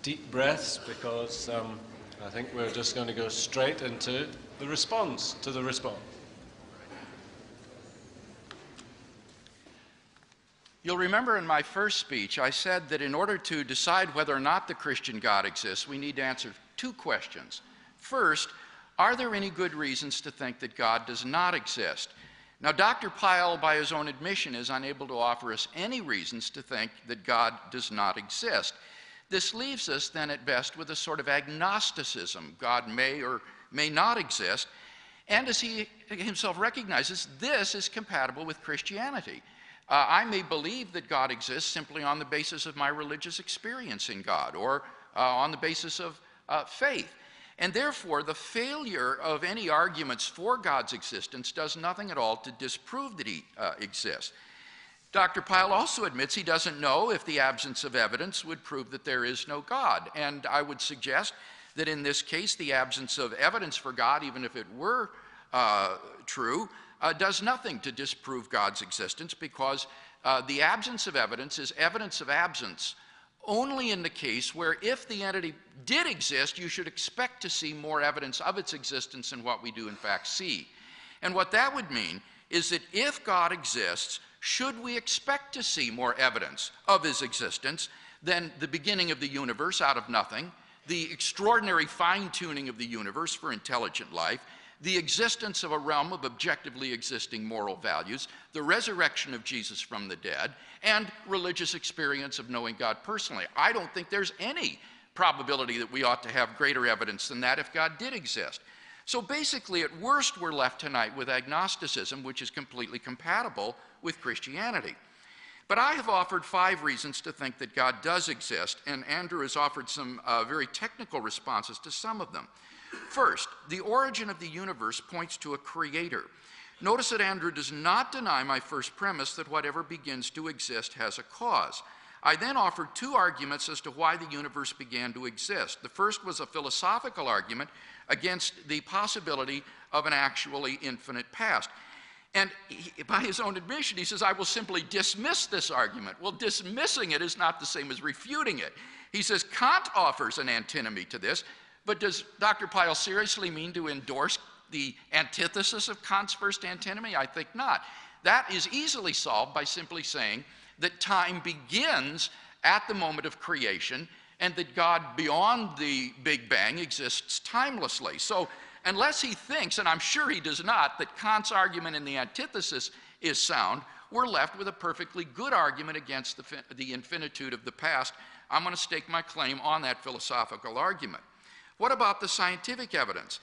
Deep breaths, because I think we're just going to go straight into the response to the response. You'll remember in my first speech, I said that in order to decide whether or not the Christian God exists, we need to answer two questions. First, are there any good reasons to think that God does not exist? Now, Dr. Pyle, by his own admission, is unable to offer us any reasons to think that God does not exist. This leaves us then at best with a sort of agnosticism. God may or may not exist. And as he himself recognizes, this is compatible with Christianity. I may believe that God exists simply on the basis of my religious experience in God or on the basis of faith. And therefore, the failure of any arguments for God's existence does nothing at all to disprove that he exists. Dr. Pyle also admits he doesn't know if the absence of evidence would prove that there is no God. And I would suggest that in this case, the absence of evidence for God, even if it were true, does nothing to disprove God's existence, because the absence of evidence is evidence of absence only in the case where if the entity did exist, you should expect to see more evidence of its existence than what we do in fact see. And what that would mean is that if God exists, should we expect to see more evidence of his existence than the beginning of the universe out of nothing, the extraordinary fine-tuning of the universe for intelligent life, the existence of a realm of objectively existing moral values, the resurrection of Jesus from the dead, and religious experience of knowing God personally? I don't think there's any probability that we ought to have greater evidence than that if God did exist. So basically, at worst, we're left tonight with agnosticism, which is completely compatible with Christianity. But I have offered 5 reasons to think that God does exist, and Andrew has offered some very technical responses to some of them. First, the origin of the universe points to a creator. Notice that Andrew does not deny my first premise that whatever begins to exist has a cause. I then offered 2 arguments as to why the universe began to exist. The first was a philosophical argument against the possibility of an actually infinite past. And by his own admission, he says, I will simply dismiss this argument. Well, dismissing it is not the same as refuting it. He says Kant offers an antinomy to this, but does Dr. Pyle seriously mean to endorse the antithesis of Kant's first antinomy? I think not. That is easily solved by simply saying that time begins at the moment of creation and that God beyond the Big Bang exists timelessly. So unless he thinks, and I'm sure he does not, that Kant's argument in the antithesis is sound, we're left with a perfectly good argument against the infinitude of the past. I'm going to stake my claim on that philosophical argument. What about the scientific evidence?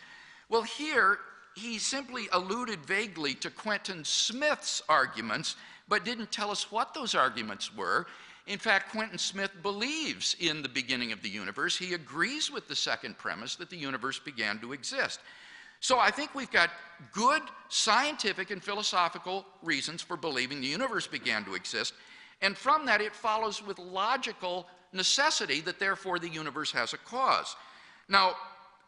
Well, here he simply alluded vaguely to Quentin Smith's arguments, but didn't tell us what those arguments were. In fact, Quentin Smith believes in the beginning of the universe. He agrees with the second premise that the universe began to exist. So I think we've got good scientific and philosophical reasons for believing the universe began to exist, and from that it follows with logical necessity that therefore the universe has a cause. Now,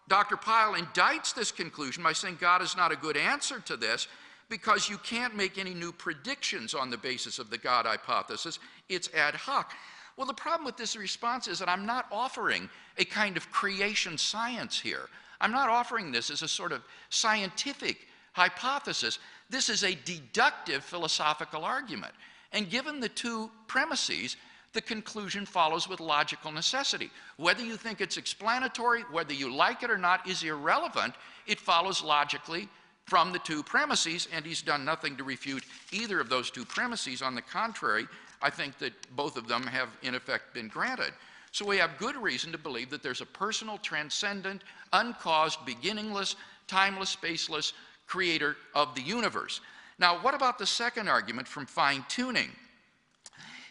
Dr. Pyle indicts this conclusion by saying God is not a good answer to this because you can't make any new predictions on the basis of the God hypothesis. It's ad hoc. Well, the problem with this response is that I'm not offering a kind of creation science here. I'm not offering this as a sort of scientific hypothesis. This is a deductive philosophical argument. And given the 2 premises, the conclusion follows with logical necessity. Whether you think it's explanatory, whether you like it or not, is irrelevant. It follows logically from the 2 premises, and he's done nothing to refute either of those 2 premises. On the contrary, I think that both of them have, in effect, been granted. So we have good reason to believe that there's a personal, transcendent, uncaused, beginningless, timeless, spaceless creator of the universe. Now, what about the second argument from fine-tuning?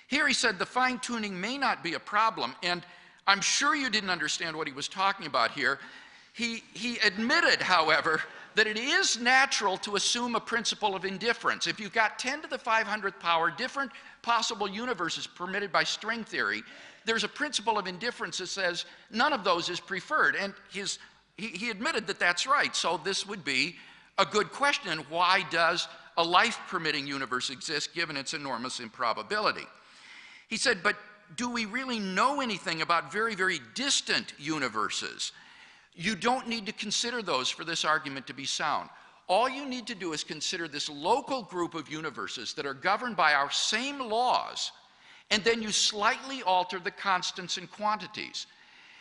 Here he said the fine-tuning may not be a problem, and I'm sure you didn't understand what he was talking about here. He admitted, however, that it is natural to assume a principle of indifference. If you've got 10 to the 500th power different possible universes permitted by string theory, there's a principle of indifference that says none of those is preferred, and he admitted that that's right. So this would be a good question. Why does a life-permitting universe exists given its enormous improbability. He said, but do we really know anything about very, very distant universes? You don't need to consider those for this argument to be sound. All you need to do is consider this local group of universes that are governed by our same laws, and then you slightly alter the constants and quantities.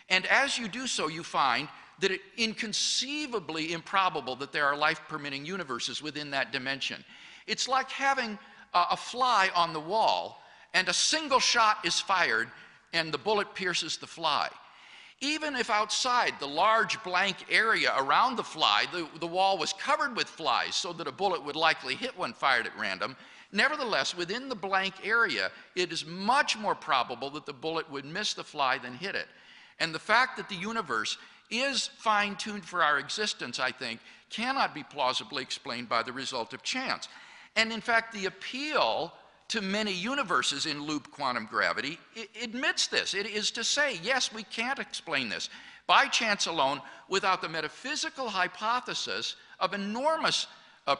And as you do so, you find that it's inconceivably improbable that there are life-permitting universes within that dimension. It's like having a fly on the wall, and a single shot is fired, and the bullet pierces the fly. Even if outside the large blank area around the fly, the wall was covered with flies so that a bullet would likely hit one fired at random, nevertheless, within the blank area, it is much more probable that the bullet would miss the fly than hit it. And the fact that the universe is fine-tuned for our existence, I think, cannot be plausibly explained by the result of chance. And in fact, the appeal to many universes in loop quantum gravity admits this. It is to say, yes, we can't explain this by chance alone without the metaphysical hypothesis of enormous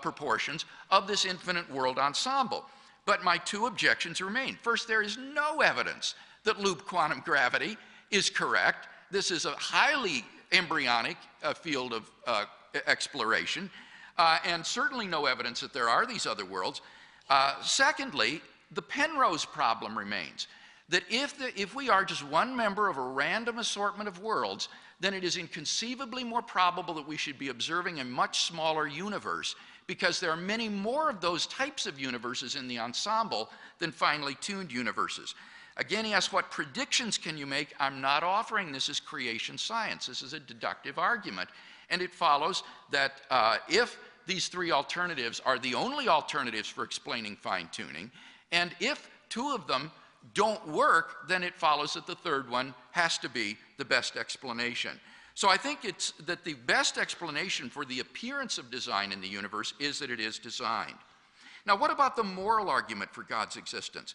proportions of this infinite world ensemble. But my two objections remain. First, there is no evidence that loop quantum gravity is correct. This is a highly embryonic field of exploration, and certainly no evidence that there are these other worlds. Secondly, the Penrose problem remains, that if we are just one member of a random assortment of worlds, then it is inconceivably more probable that we should be observing a much smaller universe, because there are many more of those types of universes in the ensemble than finely tuned universes. Again, he asks, what predictions can you make? I'm not offering this as creation science. This is a deductive argument. And it follows that if these three alternatives are the only alternatives for explaining fine-tuning, and if two of them don't work, then it follows that the third one has to be the best explanation. So I think it's that the best explanation for the appearance of design in the universe is that it is designed. Now, what about the moral argument for God's existence?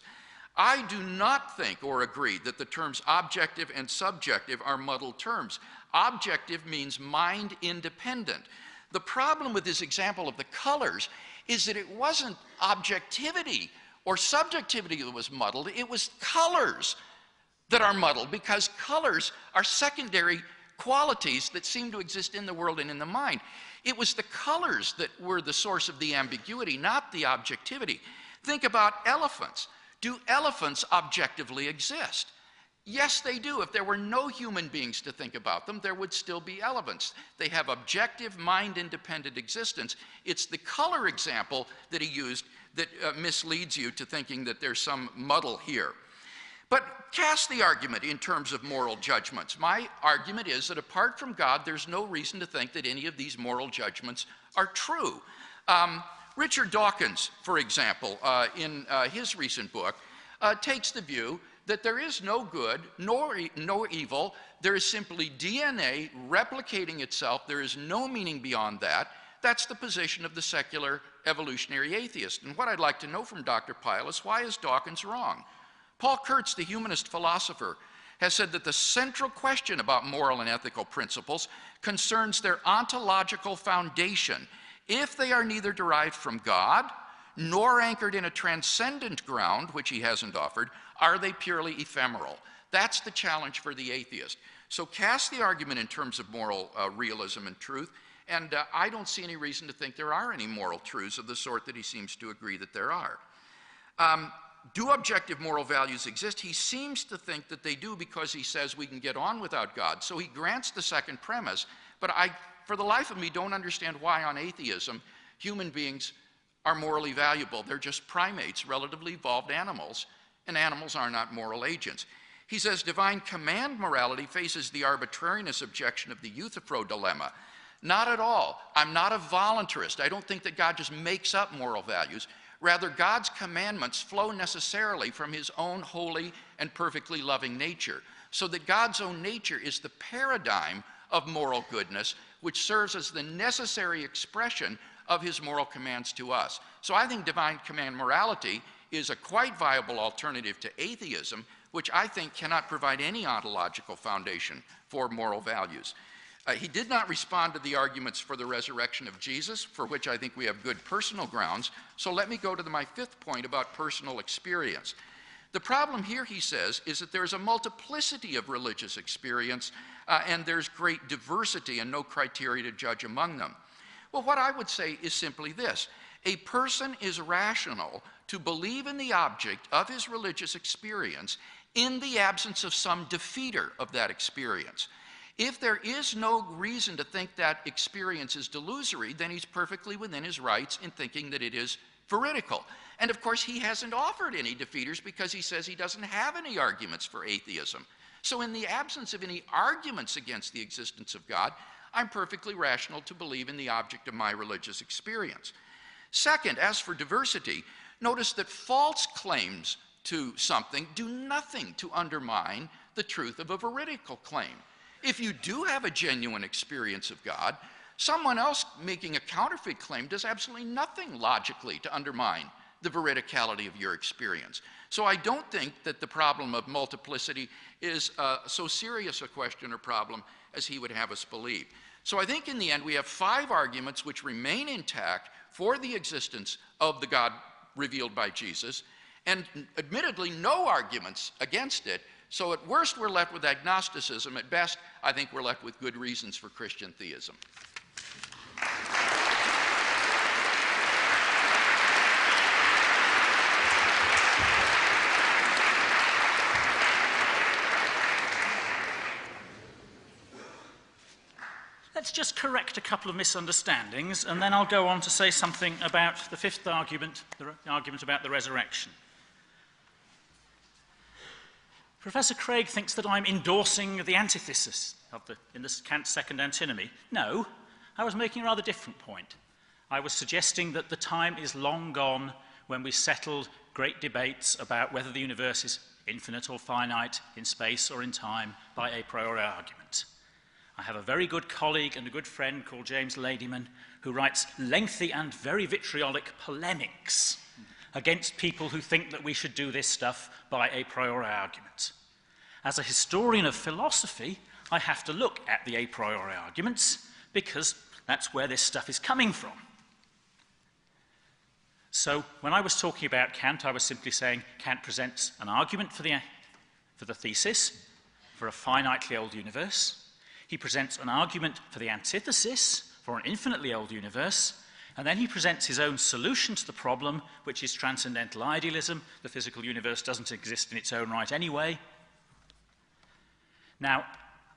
I do not think or agree that the terms objective and subjective are muddled terms. Objective means mind independent. The problem with this example of the colors is that it wasn't objectivity or subjectivity that was muddled, it was colors that are muddled, because colors are secondary qualities that seem to exist in the world and in the mind. It was the colors that were the source of the ambiguity, not the objectivity. Think about elephants. Do elephants objectively exist? Yes, they do. If there were no human beings to think about them, there would still be elephants. They have objective, mind-independent existence. It's the color example that he used that misleads you to thinking that there's some muddle here. But cast the argument in terms of moral judgments. My argument is that apart from God, there's no reason to think that any of these moral judgments are true. Richard Dawkins, for example, in his recent book, takes the view that there is no good nor evil. There is simply DNA replicating itself. There is no meaning beyond that. That's the position of the secular evolutionary atheist. And what I'd like to know from Dr. Pyle is, why is Dawkins wrong? Paul Kurtz, the humanist philosopher, has said that the central question about moral and ethical principles concerns their ontological foundation. If they are neither derived from God nor anchored in a transcendent ground, which he hasn't offered, are they purely ephemeral? That's the challenge for the atheist. So cast the argument in terms of moral realism and truth, and I don't see any reason to think there are any moral truths of the sort that he seems to agree that there are. Do objective moral values exist? He seems to think that they do, because he says we can get on without God. So he grants the second premise, but I, for the life of me, don't understand why on atheism human beings are morally valuable. They're just primates, relatively evolved animals, and animals are not moral agents. He says divine command morality faces the arbitrariness objection of the Euthyphro dilemma. Not at all. I'm not a voluntarist. I don't think that God just makes up moral values. Rather, God's commandments flow necessarily from his own holy and perfectly loving nature, so that God's own nature is the paradigm of moral goodness, which serves as the necessary expression of his moral commands to us. So I think divine command morality is a quite viable alternative to atheism, which I think cannot provide any ontological foundation for moral values. He did not respond to the arguments for the resurrection of Jesus, for which I think we have good personal grounds. So let me go to my fifth point about personal experience. The problem here, he says, is that there's a multiplicity of religious experience, and there's great diversity and no criteria to judge among them. Well, what I would say is simply this. A person is rational to believe in the object of his religious experience in the absence of some defeater of that experience. If there is no reason to think that experience is delusory, then he's perfectly within his rights in thinking that it is veridical. And of course, he hasn't offered any defeaters because he says he doesn't have any arguments for atheism. So in the absence of any arguments against the existence of God, I'm perfectly rational to believe in the object of my religious experience. Second, as for diversity, notice that false claims to something do nothing to undermine the truth of a veridical claim. If you do have a genuine experience of God, someone else making a counterfeit claim does absolutely nothing logically to undermine the veridicality of your experience. So I don't think that the problem of multiplicity is so serious a question or problem as he would have us believe. So I think in the end we have 5 arguments which remain intact for the existence of the God revealed by Jesus, and admittedly no arguments against it. So at worst we're left with agnosticism. At best, I think we're left with good reasons for Christian theism. Let's just correct a couple of misunderstandings, and then I'll go on to say something about the fifth argument, the argument about the resurrection. Professor Craig thinks that I'm endorsing the antithesis in this Kant's second antinomy. No, I was making a rather different point. I was suggesting that the time is long gone when we settled great debates about whether the universe is infinite or finite in space or in time by a priori argument. I have a very good colleague and a good friend called James Ladyman who writes lengthy and very vitriolic polemics against people who think that we should do this stuff by a priori argument. As a historian of philosophy, I have to look at the a priori arguments because that's where this stuff is coming from. So when I was talking about Kant, I was simply saying Kant presents an argument for the thesis for a finitely old universe. He presents an argument for the antithesis for an infinitely old universe, and then he presents his own solution to the problem, which is transcendental idealism. The physical universe doesn't exist in its own right anyway. Now,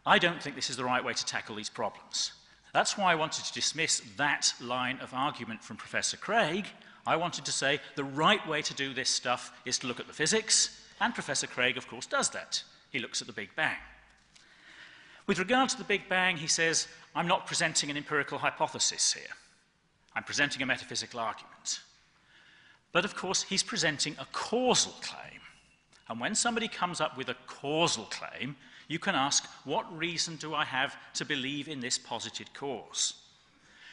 I don't think this is the right way to tackle these problems. That's why I wanted to dismiss that line of argument from Professor Craig. I wanted to say the right way to do this stuff is to look at the physics, and Professor Craig, of course, does that. He looks at the Big Bang. With regard to the Big Bang, he says, I'm not presenting an empirical hypothesis here. I'm presenting a metaphysical argument. But of course, he's presenting a causal claim. And when somebody comes up with a causal claim, you can ask, what reason do I have to believe in this posited cause?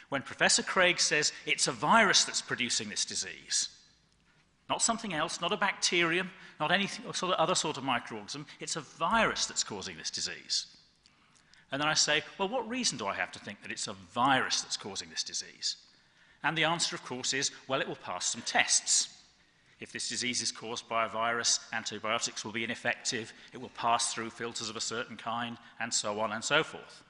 When Professor Craig says it's a virus that's producing this disease, not something else, not a bacterium, not anything, other sort of microorganism, it's a virus that's causing this disease. And then I say, well, what reason do I have to think that it's a virus that's causing this disease? And the answer, of course, is, well, it will pass some tests. If this disease is caused by a virus, antibiotics will be ineffective, it will pass through filters of a certain kind, and so on and so forth.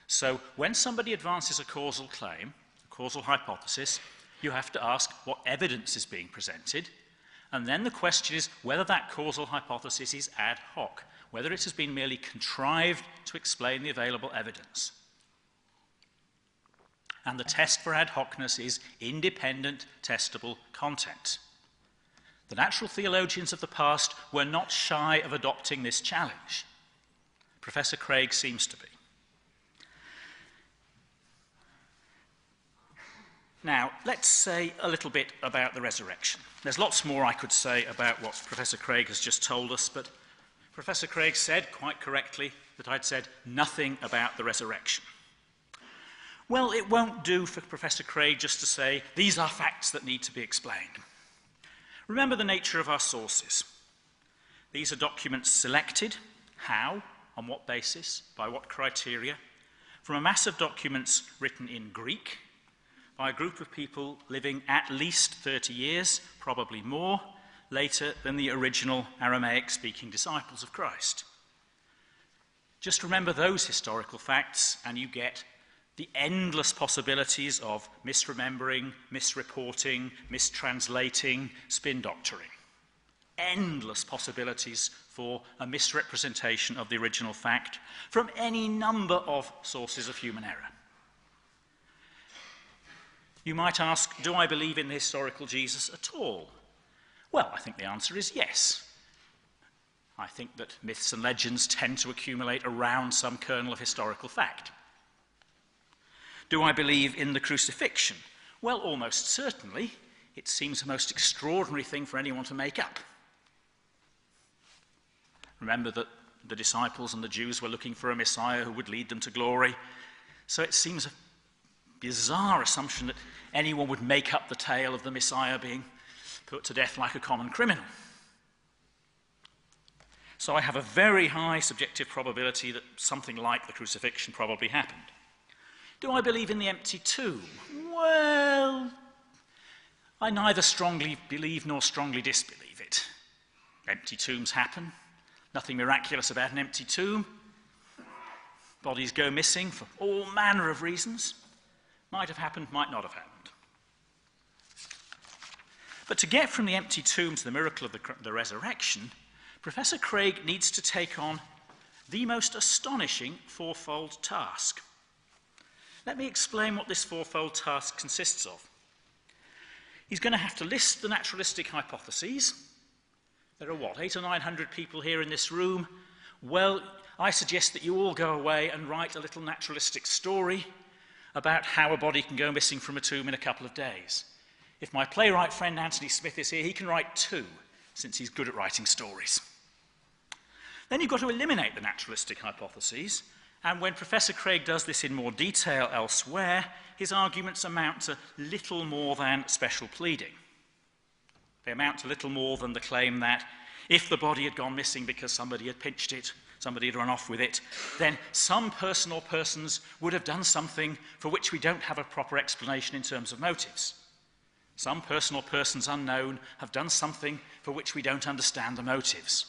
So when somebody advances a causal claim, a causal hypothesis, you have to ask what evidence is being presented, and then the question is whether that causal hypothesis is ad hoc, whether it has been merely contrived to explain the available evidence. And the test for ad hocness is independent, testable content. The natural theologians of the past were not shy of adopting this challenge. Professor Craig seems to be. Now, let's say a little bit about the resurrection. There's lots more I could say about what Professor Craig has just told us, but Professor Craig said, quite correctly, that I'd said nothing about the resurrection. Well, it won't do for Professor Craig just to say, these are facts that need to be explained. Remember the nature of our sources. These are documents selected. How? On what basis? By what criteria? from a mass of documents written in Greek by a group of people living at least 30 years, probably more, later than the original Aramaic-speaking disciples of Christ. Just remember those historical facts and you get the endless possibilities of misremembering, misreporting, mistranslating, spin doctoring. Endless possibilities for a misrepresentation of the original fact from any number of sources of human error. You might ask, do I believe in the historical Jesus at all? Well, I think the answer is yes. I think that myths and legends tend to accumulate around some kernel of historical fact. Do I believe in the crucifixion? Well, almost certainly. It seems a most extraordinary thing for anyone to make up. Remember that the disciples and the Jews were looking for a Messiah who would lead them to glory. So it seems a bizarre assumption that anyone would make up the tale of the Messiah being put to death like a common criminal. So I have a very high subjective probability that something like the crucifixion probably happened. Do I believe in the empty tomb? Well, I neither strongly believe nor strongly disbelieve it. Empty tombs happen. Nothing miraculous about an empty tomb. Bodies go missing for all manner of reasons. Might have happened, might not have happened. But to get from the empty tomb to the miracle of the resurrection, Professor Craig needs to take on the most astonishing fourfold task. Let me explain what this fourfold task consists of. He's going to have to list the naturalistic hypotheses. There are, 800 or 900 people here in this room? Well, I suggest that you all go away and write a little naturalistic story about how a body can go missing from a tomb in a couple of days. If my playwright friend Anthony Smith is here, he can write 2, since he's good at writing stories. Then you've got to eliminate the naturalistic hypotheses, and when Professor Craig does this in more detail elsewhere, his arguments amount to little more than special pleading. They amount to little more than the claim that if the body had gone missing because somebody had pinched it, somebody had run off with it, then some person or persons would have done something for which we don't have a proper explanation in terms of motives. Some person or persons unknown have done something for which we don't understand the motives.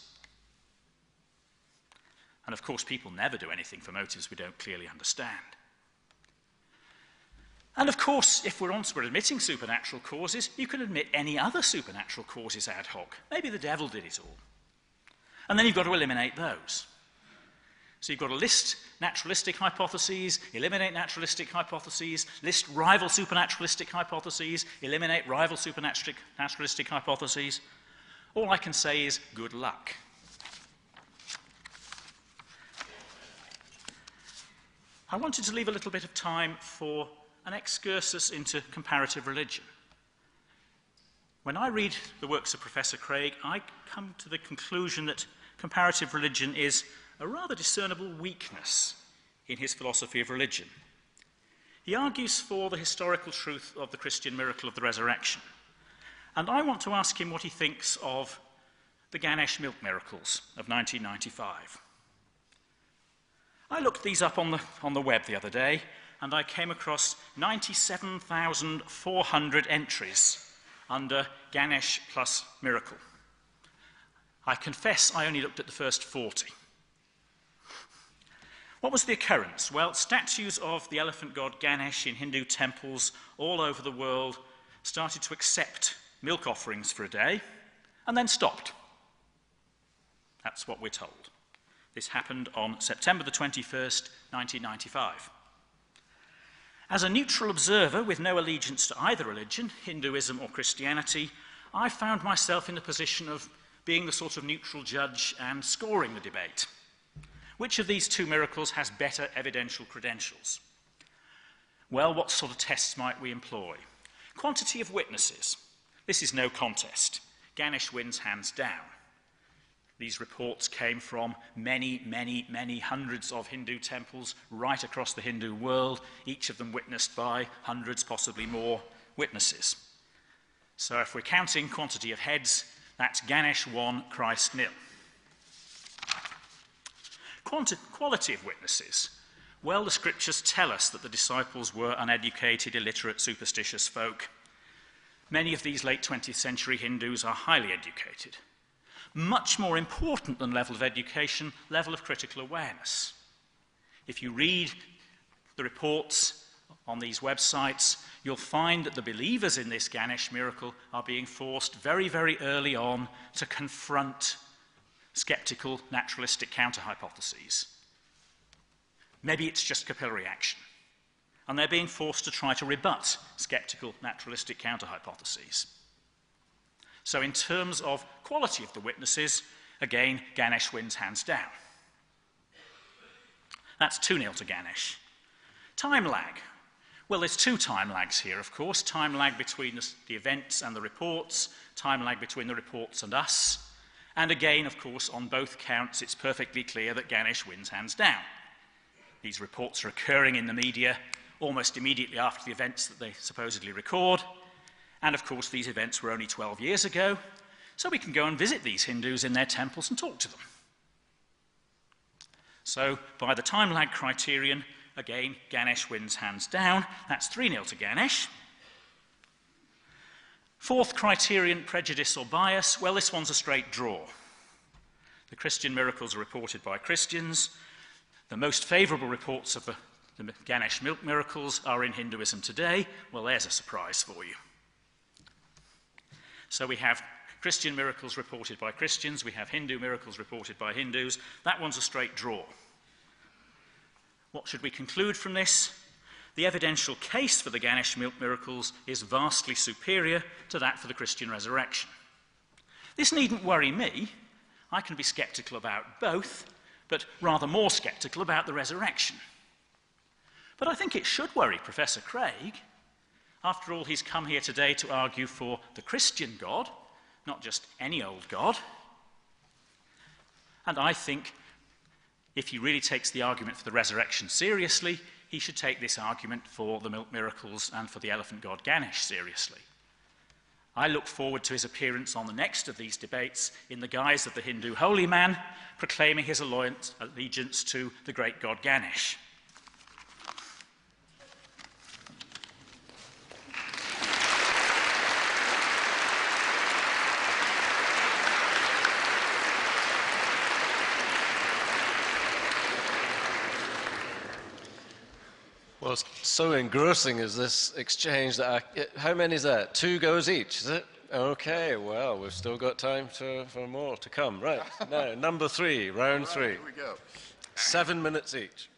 And of course, people never do anything for motives we don't clearly understand. And of course, if we're admitting supernatural causes, you can admit any other supernatural causes ad hoc. Maybe the devil did it all. And then you've got to eliminate those. So you've got to list naturalistic hypotheses, eliminate naturalistic hypotheses, list rival supernaturalistic hypotheses, eliminate rival supernaturalistic hypotheses. All I can say is good luck. I wanted to leave a little bit of time for an excursus into comparative religion. When I read the works of Professor Craig, I come to the conclusion that comparative religion is a rather discernible weakness in his philosophy of religion. He argues for the historical truth of the Christian miracle of the resurrection. And I want to ask him what he thinks of the Ganesh milk miracles of 1995. I looked these up on the web the other day, and I came across 97,400 entries under Ganesh plus miracle. I confess I only looked at the first 40. What was the occurrence? Well, statues of the elephant god Ganesh in Hindu temples all over the world started to accept milk offerings for a day, and then stopped. That's what we're told. This happened on September the 21st, 1995. As a neutral observer with no allegiance to either religion, Hinduism or Christianity, I found myself in the position of being the sort of neutral judge and scoring the debate. Which of these two miracles has better evidential credentials? Well, what sort of tests might we employ? Quantity of witnesses. This is no contest. Ganesh wins hands down. These reports came from many, many, many hundreds of Hindu temples right across the Hindu world, each of them witnessed by hundreds, possibly more, witnesses. So if we're counting quantity of heads, that's Ganesh 1, Christ 0. Quality of witnesses. Well, the scriptures tell us that the disciples were uneducated, illiterate, superstitious folk. Many of these late 20th century Hindus are highly educated. Much more important than level of education, level of critical awareness. If you read the reports on these websites, you'll find that the believers in this Ganesh miracle are being forced very, very early on to confront skeptical, naturalistic counter-hypotheses. Maybe it's just capillary action, and they're being forced to try to rebut skeptical, naturalistic counter-hypotheses. So in terms of quality of the witnesses, again, Ganesh wins hands down. That's 2-0 to Ganesh. Time lag. Well, there's 2 time lags here, of course. Time lag between the events and the reports, time lag between the reports and us. And again, of course, on both counts, it's perfectly clear that Ganesh wins hands down. These reports are occurring in the media almost immediately after the events that they supposedly record. And of course, these events were only 12 years ago, so we can go and visit these Hindus in their temples and talk to them. So, by the time lag criterion, again, Ganesh wins hands down. That's 3-0 to Ganesh. 4th criterion, prejudice or bias. Well, this one's a straight draw. The Christian miracles are reported by Christians. The most favourable reports of the Ganesh miracles are in Hinduism today. Well, there's a surprise for you. So we have Christian miracles reported by Christians, we have Hindu miracles reported by Hindus. That one's a straight draw. What should we conclude from this? The evidential case for the Ganesh miracles is vastly superior to that for the Christian resurrection. This needn't worry me. I can be sceptical about both, but rather more sceptical about the resurrection. But I think it should worry Professor Craig. After all, he's come here today to argue for the Christian God, not just any old God. And I think if he really takes the argument for the resurrection seriously, he should take this argument for the milk miracles and for the elephant god Ganesh seriously. I look forward to his appearance on the next of these debates in the guise of the Hindu holy man, proclaiming his allegiance to the great god Ganesh. Well, so engrossing is this exchange that how many is that? 2 goes each, is it? Okay, well, we've still got time for more to come. Right, now, number 3, round 3. Here we go. 7 minutes each.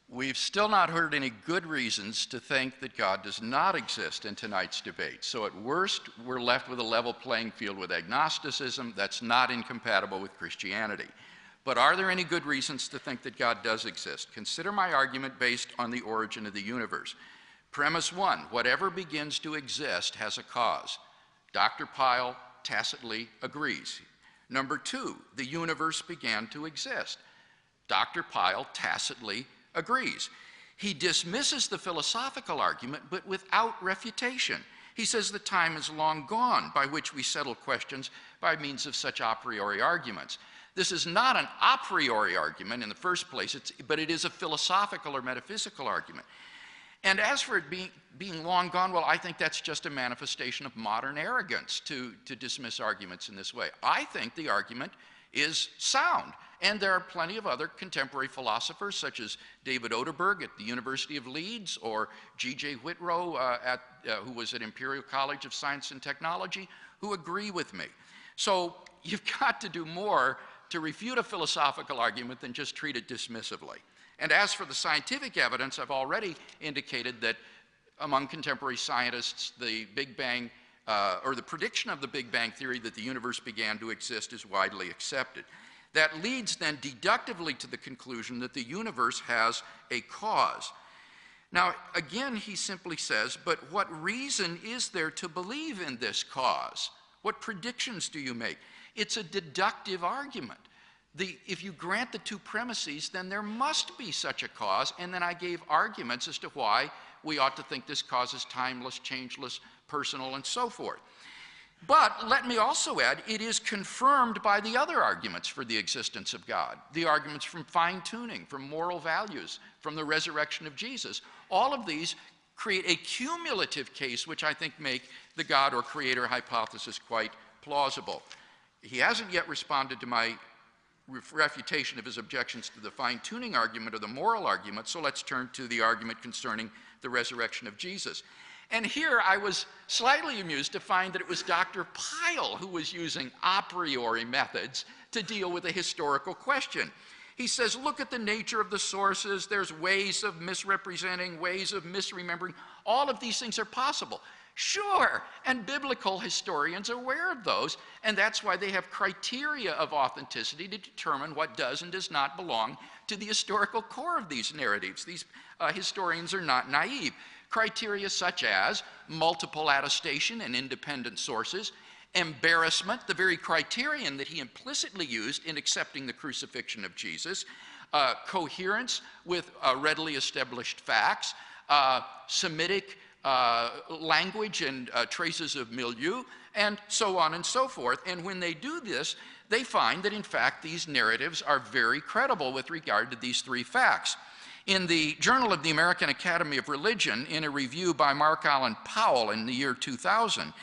We've still not heard any good reasons to think that God does not exist in tonight's debate. So at worst, we're left with a level playing field with agnosticism that's not incompatible with Christianity. But are there any good reasons to think that God does exist? Consider my argument based on the origin of the universe. Premise 1, whatever begins to exist has a cause. Dr. Pyle tacitly agrees. Number 2, the universe began to exist. Dr. Pyle tacitly agrees. He dismisses the philosophical argument, but without refutation. He says the time is long gone by which we settle questions by means of such a priori arguments. This is not an a priori argument in the first place, but it is a philosophical or metaphysical argument. And as for it being long gone, well, I think that's just a manifestation of modern arrogance to dismiss arguments in this way. I think the argument is sound. And there are plenty of other contemporary philosophers, such as David Oderberg at the University of Leeds, or G.J. Whitrow, who was at Imperial College of Science and Technology, who agree with me. So you've got to do more to refute a philosophical argument than just treat it dismissively. And as for the scientific evidence, I've already indicated that among contemporary scientists, the Big Bang, or the prediction of the Big Bang theory that the universe began to exist is widely accepted. That leads then deductively to the conclusion that the universe has a cause. Now, again, he simply says, but what reason is there to believe in this cause? What predictions do you make? It's a deductive argument. If you grant the 2 premises, then there must be such a cause, and then I gave arguments as to why we ought to think this cause is timeless, changeless, personal, and so forth. But let me also add, it is confirmed by the other arguments for the existence of God, the arguments from fine-tuning, from moral values, from the resurrection of Jesus. All of these create a cumulative case which I think make the God or creator hypothesis quite plausible. He hasn't yet responded to my refutation of his objections to the fine-tuning argument or the moral argument, so let's turn to the argument concerning the resurrection of Jesus. And here I was slightly amused to find that it was Dr. Pyle who was using a priori methods to deal with a historical question. He says, look at the nature of the sources. There's ways of misrepresenting, ways of misremembering. All of these things are possible. Sure, and biblical historians are aware of those, and that's why they have criteria of authenticity to determine what does and does not belong to the historical core of these narratives. These historians are not naive. Criteria such as multiple attestation and independent sources, embarrassment, the very criterion that he implicitly used in accepting the crucifixion of Jesus, coherence with readily established facts, Semitic language and traces of milieu, and so on and so forth. And when they do this, they find that in fact these narratives are very credible with regard to these three facts. In the Journal of the American Academy of Religion, in a review by Mark Allen Powell in the year 2000,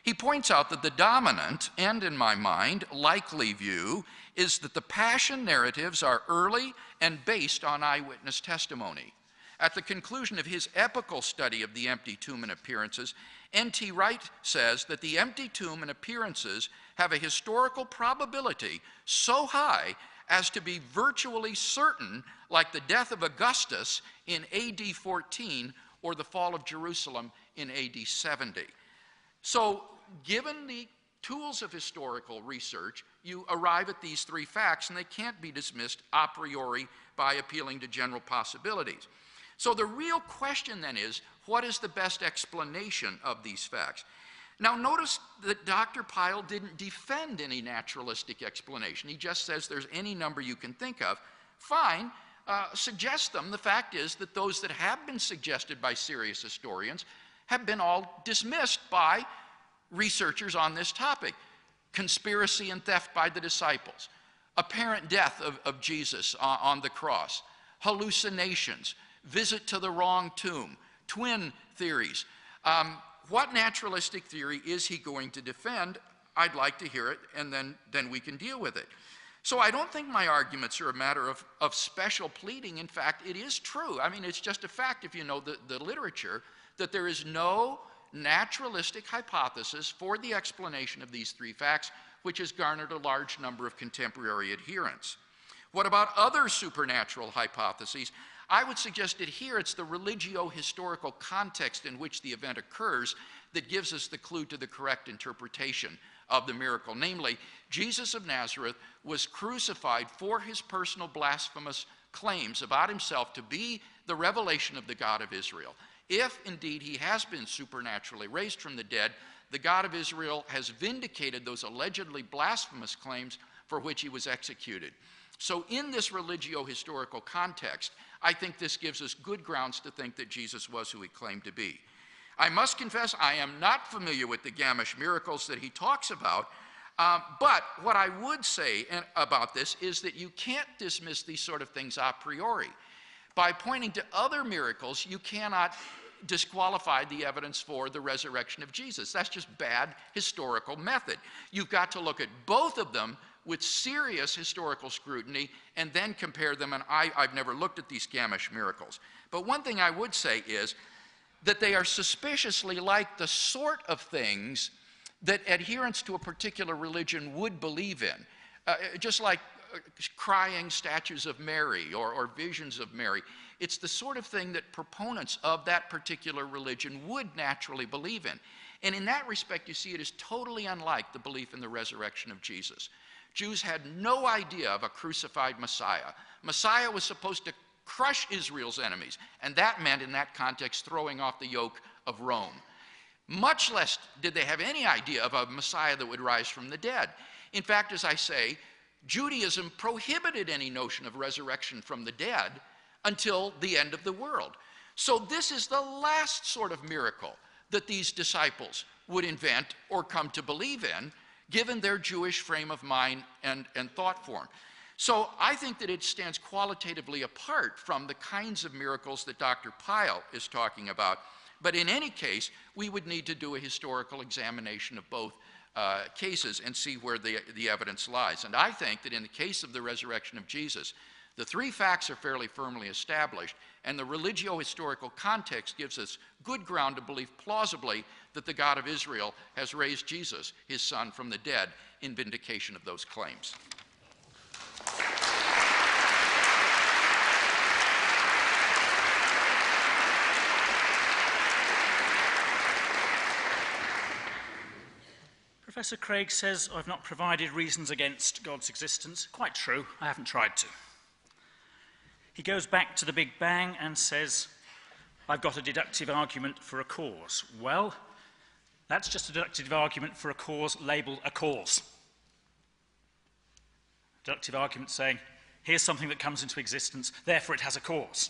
he points out that the dominant, and in my mind, likely view is that the passion narratives are early and based on eyewitness testimony. At the conclusion of his epical study of the empty tomb and appearances, N.T. Wright says that the empty tomb and appearances have a historical probability so high as to be virtually certain, like the death of Augustus in AD 14 or the fall of Jerusalem in AD 70. So, given the tools of historical research, you arrive at these three facts, and they can't be dismissed a priori by appealing to general possibilities. So the real question then is, what is the best explanation of these facts? Now notice that Dr. Pyle didn't defend any naturalistic explanation. He just says there's any number you can think of. Fine, suggest them. The fact is that those that have been suggested by serious historians have been all dismissed by researchers on this topic. Conspiracy and theft by the disciples, apparent death of Jesus on the cross, hallucinations, visit to the wrong tomb, twin theories. What naturalistic theory is he going to defend? I'd like to hear it, and then we can deal with it. So I don't think my arguments are a matter of special pleading. In fact, it is true. I mean, it's just a fact, if you know the literature, that there is no naturalistic hypothesis for the explanation of these three facts, which has garnered a large number of contemporary adherents. What about other supernatural hypotheses? I would suggest that here it's the religio-historical context in which the event occurs that gives us the clue to the correct interpretation of the miracle. Namely, Jesus of Nazareth was crucified for his personal blasphemous claims about himself to be the revelation of the God of Israel. If indeed he has been supernaturally raised from the dead, the God of Israel has vindicated those allegedly blasphemous claims for which he was executed. So in this religio-historical context, I think this gives us good grounds to think that Jesus was who he claimed to be. I must confess I am not familiar with the Gamish miracles that he talks about, but what I would say about this is that you can't dismiss these sort of things a priori. By pointing to other miracles, you cannot disqualify the evidence for the resurrection of Jesus. That's just bad historical method. You've got to look at both of them with serious historical scrutiny and then compare them, and I've never looked at these Gamish miracles. But one thing I would say is that they are suspiciously like the sort of things that adherents to a particular religion would believe in. Just like crying statues of Mary or visions of Mary. It's the sort of thing that proponents of that particular religion would naturally believe in. And in that respect, you see, it is totally unlike the belief in the resurrection of Jesus. Jews had no idea of a crucified Messiah. Messiah was supposed to crush Israel's enemies, and that meant, in that context, throwing off the yoke of Rome. Much less did they have any idea of a Messiah that would rise from the dead. In fact, as I say, Judaism prohibited any notion of resurrection from the dead until the end of the world. So this is the last sort of miracle that these disciples would invent or come to believe in, given their Jewish frame of mind and thought form. So I think that it stands qualitatively apart from the kinds of miracles that Dr. Pyle is talking about. But in any case, we would need to do a historical examination of both cases and see where the evidence lies. And I think that in the case of the resurrection of Jesus, the three facts are fairly firmly established, and the religio-historical context gives us good ground to believe plausibly that the God of Israel has raised Jesus, his son, from the dead in vindication of those claims. Professor Craig says I've not provided reasons against God's existence. Quite true, I haven't tried to. He goes back to the Big Bang and says, I've got a deductive argument for a cause. Well, that's just a deductive argument for a cause labelled a cause. Deductive argument saying, here's something that comes into existence, therefore it has a cause.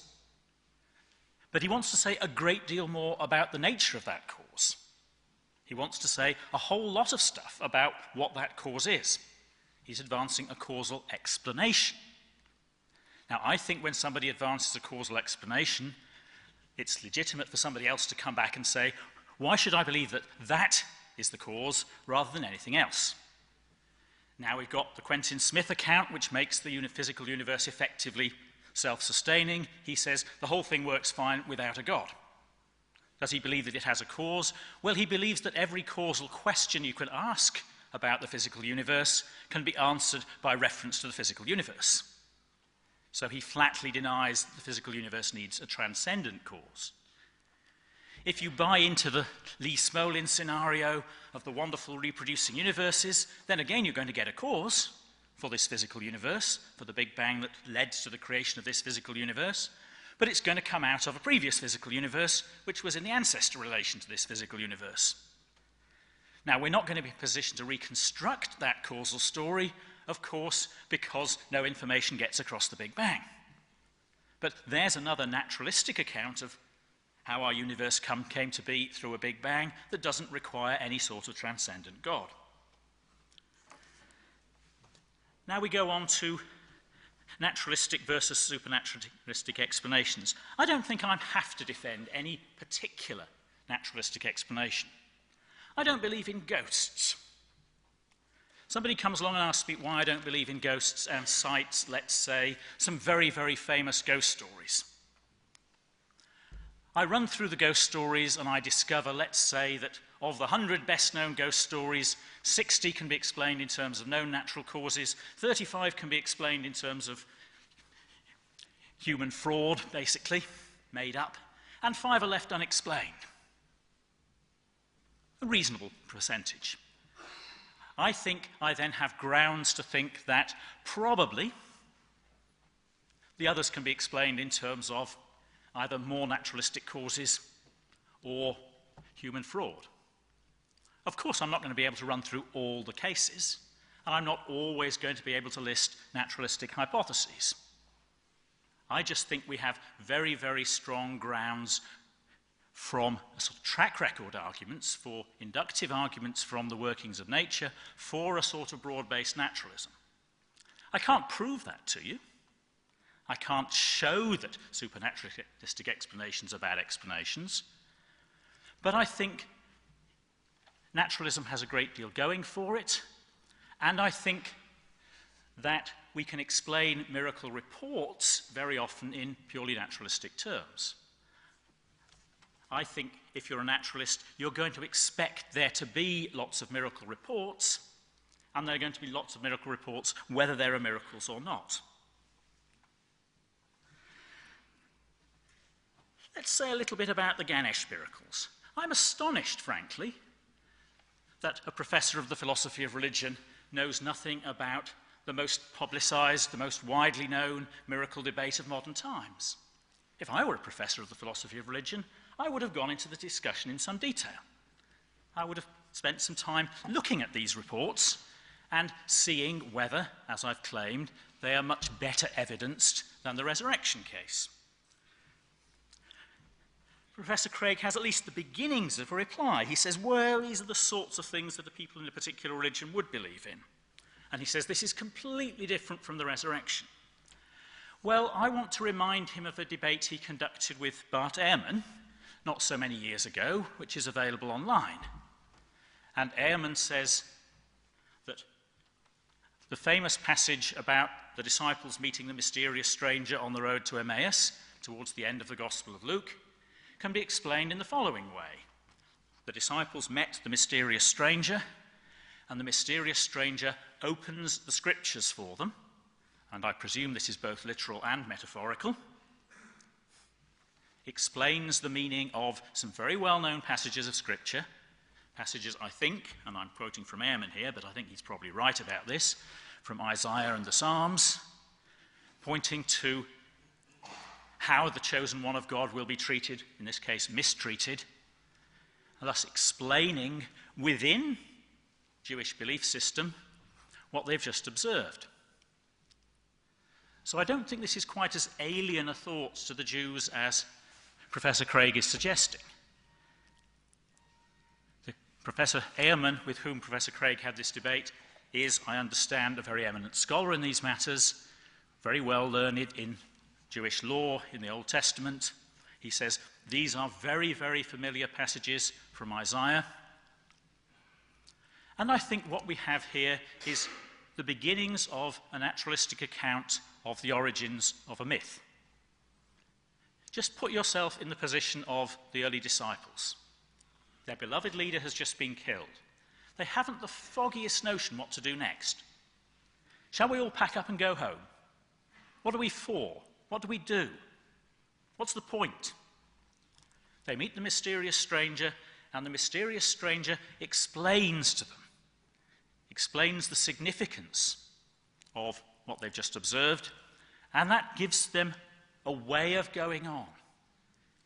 But he wants to say a great deal more about the nature of that cause. He wants to say a whole lot of stuff about what that cause is. He's advancing a causal explanation. Now, I think when somebody advances a causal explanation, it's legitimate for somebody else to come back and say, why should I believe that that is the cause rather than anything else? Now we've got the Quentin Smith account, which makes the physical universe effectively self-sustaining. He says the whole thing works fine without a God. Does he believe that it has a cause? Well, he believes that every causal question you can ask about the physical universe can be answered by reference to the physical universe. So he flatly denies the physical universe needs a transcendent cause. If you buy into the Lee Smolin scenario of the wonderful reproducing universes, then again you're going to get a cause for this physical universe, for the Big Bang that led to the creation of this physical universe. But it's going to come out of a previous physical universe, which was in the ancestor relation to this physical universe. Now, we're not going to be in a position to reconstruct that causal story, of course, because no information gets across the Big Bang. But there's another naturalistic account of how our universe came to be through a Big Bang that doesn't require any sort of transcendent God. Now we go on to naturalistic versus supernaturalistic explanations. I don't think I have to defend any particular naturalistic explanation. I don't believe in ghosts. Somebody comes along and asks me why I don't believe in ghosts and cites, let's say, some very, very famous ghost stories. I run through the ghost stories and I discover, let's say, that of the 100 best-known ghost stories, 60 can be explained in terms of known natural causes, 35 can be explained in terms of human fraud, basically, made up, and 5 are left unexplained. A reasonable percentage. I think I then have grounds to think that probably the others can be explained in terms of either more naturalistic causes or human fraud. Of course, I'm not going to be able to run through all the cases, and I'm not always going to be able to list naturalistic hypotheses. I just think we have very, very strong grounds from a sort of track record arguments, for inductive arguments from the workings of nature, for a sort of broad-based naturalism. I can't prove that to you. I can't show that supernaturalistic explanations are bad explanations, but I think naturalism has a great deal going for it, and I think that we can explain miracle reports very often in purely naturalistic terms. I think if you're a naturalist, you're going to expect there to be lots of miracle reports, and there are going to be lots of miracle reports whether there are miracles or not. Let's say a little bit about the Ganesh miracles. I'm astonished, frankly, that a professor of the philosophy of religion knows nothing about the most publicized, the most widely known miracle debate of modern times. If I were a professor of the philosophy of religion, I would have gone into the discussion in some detail. I would have spent some time looking at these reports and seeing whether, as I've claimed, they are much better evidenced than the resurrection case. Professor Craig has at least the beginnings of a reply. He says, well, these are the sorts of things that the people in a particular religion would believe in. And he says, this is completely different from the resurrection. Well, I want to remind him of a debate he conducted with Bart Ehrman not so many years ago, which is available online. And Ehrman says that the famous passage about the disciples meeting the mysterious stranger on the road to Emmaus, towards the end of the Gospel of Luke, can be explained in the following way. The disciples met the mysterious stranger, and the mysterious stranger opens the scriptures for them, and I presume this is both literal and metaphorical, explains the meaning of some very well-known passages of Scripture, passages, I think, and I'm quoting from Ehrman here, but I think he's probably right about this, from Isaiah and the Psalms, pointing to how the chosen one of God will be treated, in this case mistreated, thus explaining within Jewish belief system what they've just observed. So I don't think this is quite as alien a thought to the Jews as Professor Craig is suggesting. Professor Ehrman, with whom Professor Craig had this debate, is, I understand, a very eminent scholar in these matters, very well learned in Jewish law in the Old Testament. He says these are very, very familiar passages from Isaiah. And I think what we have here is the beginnings of a naturalistic account of the origins of a myth. Just put yourself in the position of the early disciples. Their beloved leader has just been killed. They haven't the foggiest notion what to do next. Shall we all pack up and go home? What are we for? What do we do? What's the point? They meet the mysterious stranger, and the mysterious stranger explains to them, explains the significance of what they've just observed, and that gives them a way of going on,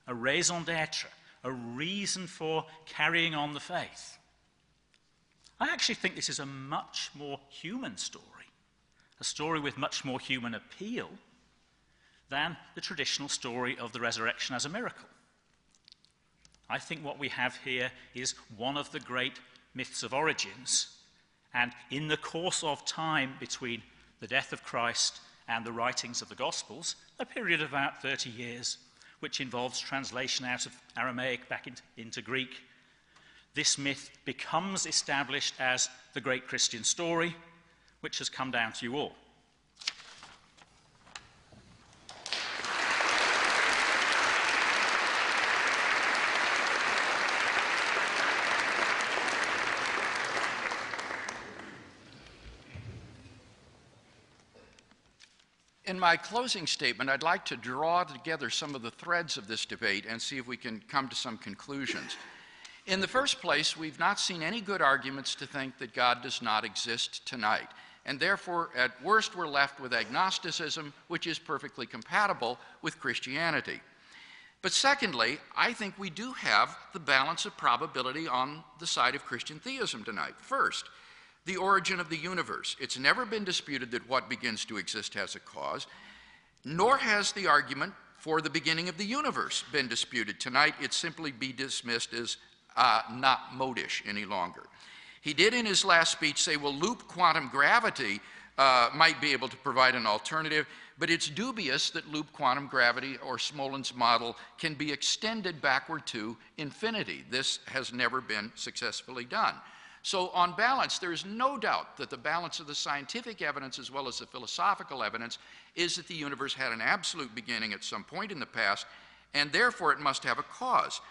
a raison d'etre, a reason for carrying on the faith. I actually think this is a much more human story, a story with much more human appeal than the traditional story of the resurrection as a miracle. I think what we have here is one of the great myths of origins, and in the course of time between the death of Christ and the writings of the Gospels, a period of about 30 years, which involves translation out of Aramaic back into Greek, this myth becomes established as the great Christian story, which has come down to you all. In my closing statement, I'd like to draw together some of the threads of this debate and see if we can come to some conclusions. In the first place, we've not seen any good arguments to think that God does not exist tonight. And therefore, at worst, we're left with agnosticism, which is perfectly compatible with Christianity. But secondly, I think we do have the balance of probability on the side of Christian theism tonight. First, the origin of the universe. It's never been disputed that what begins to exist has a cause, nor has the argument for the beginning of the universe been disputed. Tonight, it simply be dismissed as not modish any longer. He did in his last speech say, well, loop quantum gravity might be able to provide an alternative, but it's dubious that loop quantum gravity or Smolin's model can be extended backward to infinity. This has never been successfully done. So on balance, there is no doubt that the balance of the scientific evidence as well as the philosophical evidence is that the universe had an absolute beginning at some point in the past, and therefore it must have a cause.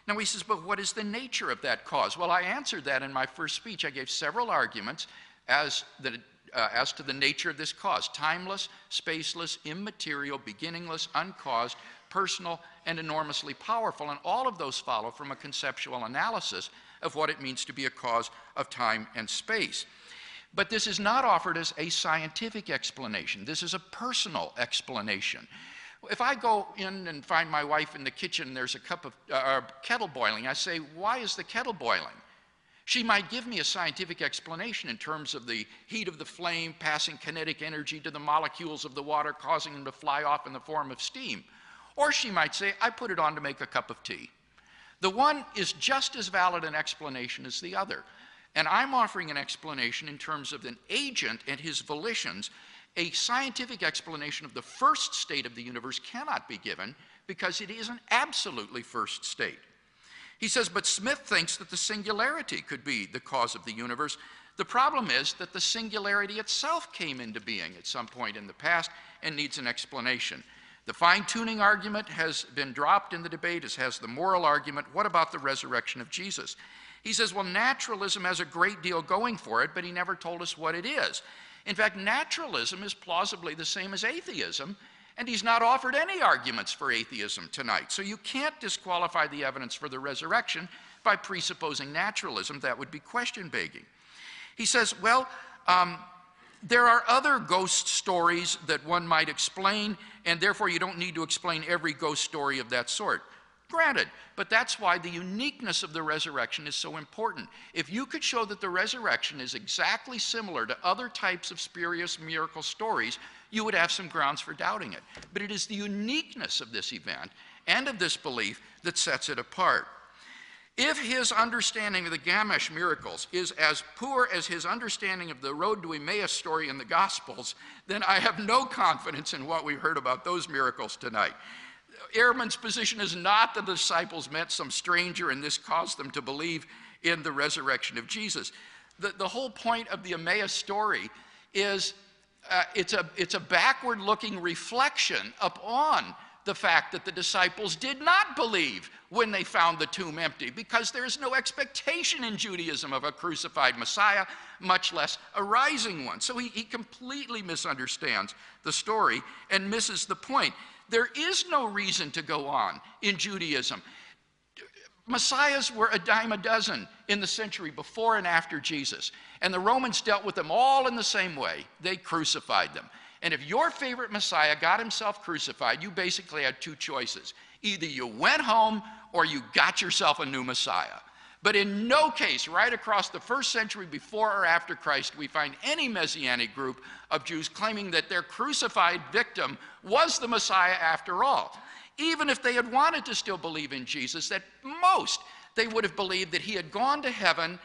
Now he says, but what is the nature of that cause? Well, I answered that in my first speech. I gave several arguments as to the nature of this cause: timeless, spaceless, immaterial, beginningless, uncaused, personal, and enormously powerful. And all of those follow from a conceptual analysis of what it means to be a cause of time and space. But this is not offered as a scientific explanation. This is a personal explanation. If I go in and find my wife in the kitchen, there's a kettle boiling, I say, why is the kettle boiling? She might give me a scientific explanation in terms of the heat of the flame passing kinetic energy to the molecules of the water, causing them to fly off in the form of steam. Or she might say, I put it on to make a cup of tea. The one is just as valid an explanation as the other. And I'm offering an explanation in terms of an agent and his volitions. A scientific explanation of the first state of the universe cannot be given because it is an absolutely first state. He says, but Smith thinks that the singularity could be the cause of the universe. The problem is that the singularity itself came into being at some point in the past and needs an explanation. The fine-tuning argument has been dropped in the debate, as has the moral argument. What about the resurrection of Jesus? He says, well, naturalism has a great deal going for it, but he never told us what it is. In fact, naturalism is plausibly the same as atheism, and he's not offered any arguments for atheism tonight. So you can't disqualify the evidence for the resurrection by presupposing naturalism. That would be question-begging. He says, well, there are other ghost stories that one might explain, and therefore you don't need to explain every ghost story of that sort. Granted, but that's why the uniqueness of the resurrection is so important. If you could show that the resurrection is exactly similar to other types of spurious miracle stories, you would have some grounds for doubting it. But it is the uniqueness of this event and of this belief that sets it apart. If his understanding of the Gamash miracles is as poor as his understanding of the road to Emmaus story in the Gospels, then I have no confidence in what we heard about those miracles tonight. Ehrman's position is not that the disciples met some stranger and this caused them to believe in the resurrection of Jesus. The whole point of the Emmaus story is it's a backward-looking reflection upon the fact that the disciples did not believe when they found the tomb empty, because there's no expectation in Judaism of a crucified Messiah, much less a rising one. So he completely misunderstands the story and misses the point. There is no reason to go on in Judaism. Messiahs were a dime a dozen in the century before and after Jesus, and the Romans dealt with them all in the same way. They crucified them. And if your favorite Messiah got himself crucified, you basically had two choices. Either you went home or you got yourself a new Messiah. But in no case, right across the first century before or after Christ, we find any Messianic group of Jews claiming that their crucified victim was the Messiah after all. Even if they had wanted to still believe in Jesus, at most they would have believed that he had gone to heaven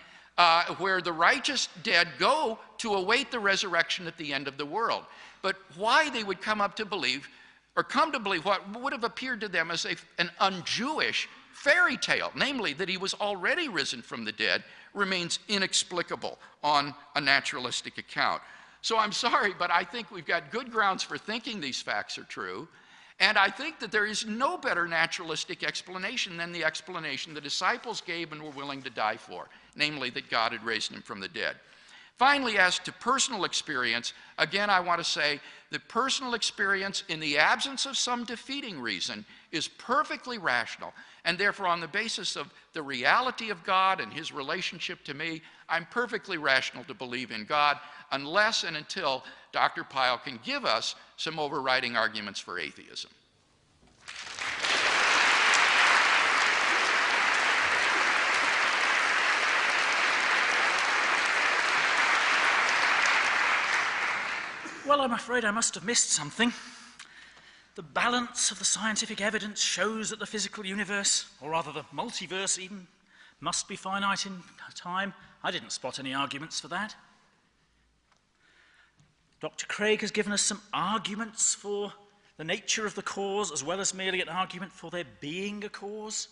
where the righteous dead go to await the resurrection at the end of the world. But why they would come to believe what would have appeared to them as an un-Jewish fairy tale, namely that he was already risen from the dead, remains inexplicable on a naturalistic account. So I'm sorry, but I think we've got good grounds for thinking these facts are true, and I think that there is no better naturalistic explanation than the explanation the disciples gave and were willing to die for, namely that God had raised him from the dead. Finally, as to personal experience, again, I want to say that personal experience, in the absence of some defeating reason, is perfectly rational. And therefore, on the basis of the reality of God and his relationship to me, I'm perfectly rational to believe in God, unless and until Dr. Pyle can give us some overriding arguments for atheism. Well, I'm afraid I must have missed something. The balance of the scientific evidence shows that the physical universe, or rather the multiverse even, must be finite in time. I didn't spot any arguments for that. Dr. Craig has given us some arguments for the nature of the cause, as well as merely an argument for there being a cause.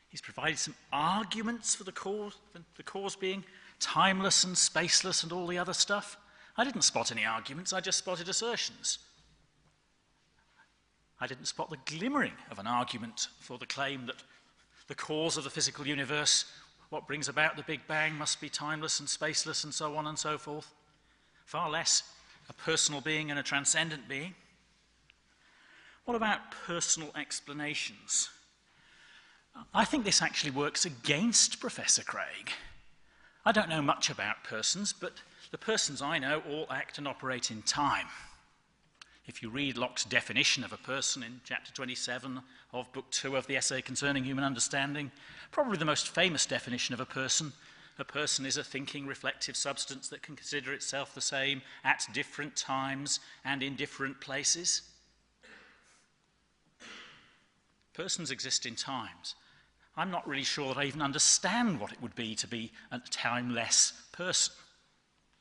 He's provided some arguments for the cause being timeless and spaceless and all the other stuff. I didn't spot any arguments, I just spotted assertions. I didn't spot the glimmering of an argument for the claim that the cause of the physical universe, what brings about the Big Bang, must be timeless and spaceless and so on and so forth. Far less a personal being and a transcendent being. What about personal explanations? I think this actually works against Professor Craig. I don't know much about persons, but the persons I know all act and operate in time. If you read Locke's definition of a person in chapter 27 of book 2 of the Essay Concerning Human Understanding, probably the most famous definition of a person is a thinking, reflective substance that can consider itself the same at different times and in different places. Persons exist in times. I'm not really sure that I even understand what it would be to be a timeless person.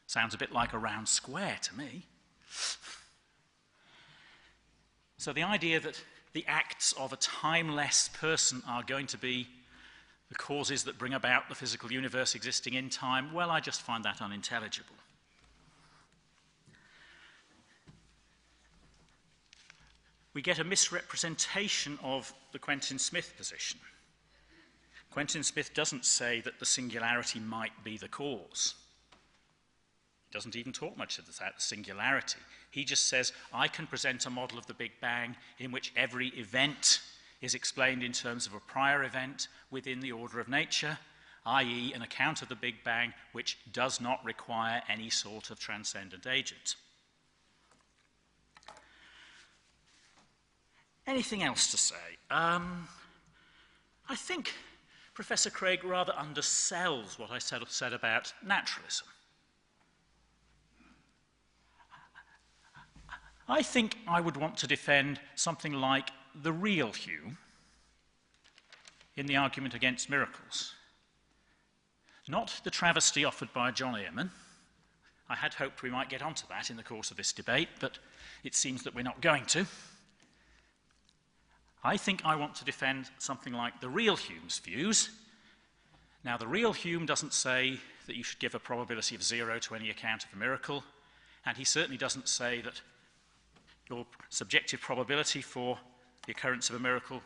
Sounds a bit like a round square to me. So the idea that the acts of a timeless person are going to be the causes that bring about the physical universe existing in time, well, I just find that unintelligible. We get a misrepresentation of the Quentin Smith position. Quentin Smith doesn't say that the singularity might be the cause. He doesn't even talk much about the singularity. He just says, I can present a model of the Big Bang in which every event is explained in terms of a prior event within the order of nature, i.e. an account of the Big Bang which does not require any sort of transcendent agent. Anything else to say? I think Professor Craig rather undersells what I said about naturalism. I think I would want to defend something like the real Hume in the argument against miracles. Not the travesty offered by John Earman. I had hoped we might get onto that in the course of this debate, but it seems that we're not going to. I think I want to defend something like the real Hume's views. Now, the real Hume doesn't say that you should give a probability of 0 to any account of a miracle, and he certainly doesn't say that your subjective probability for the occurrence of a miracle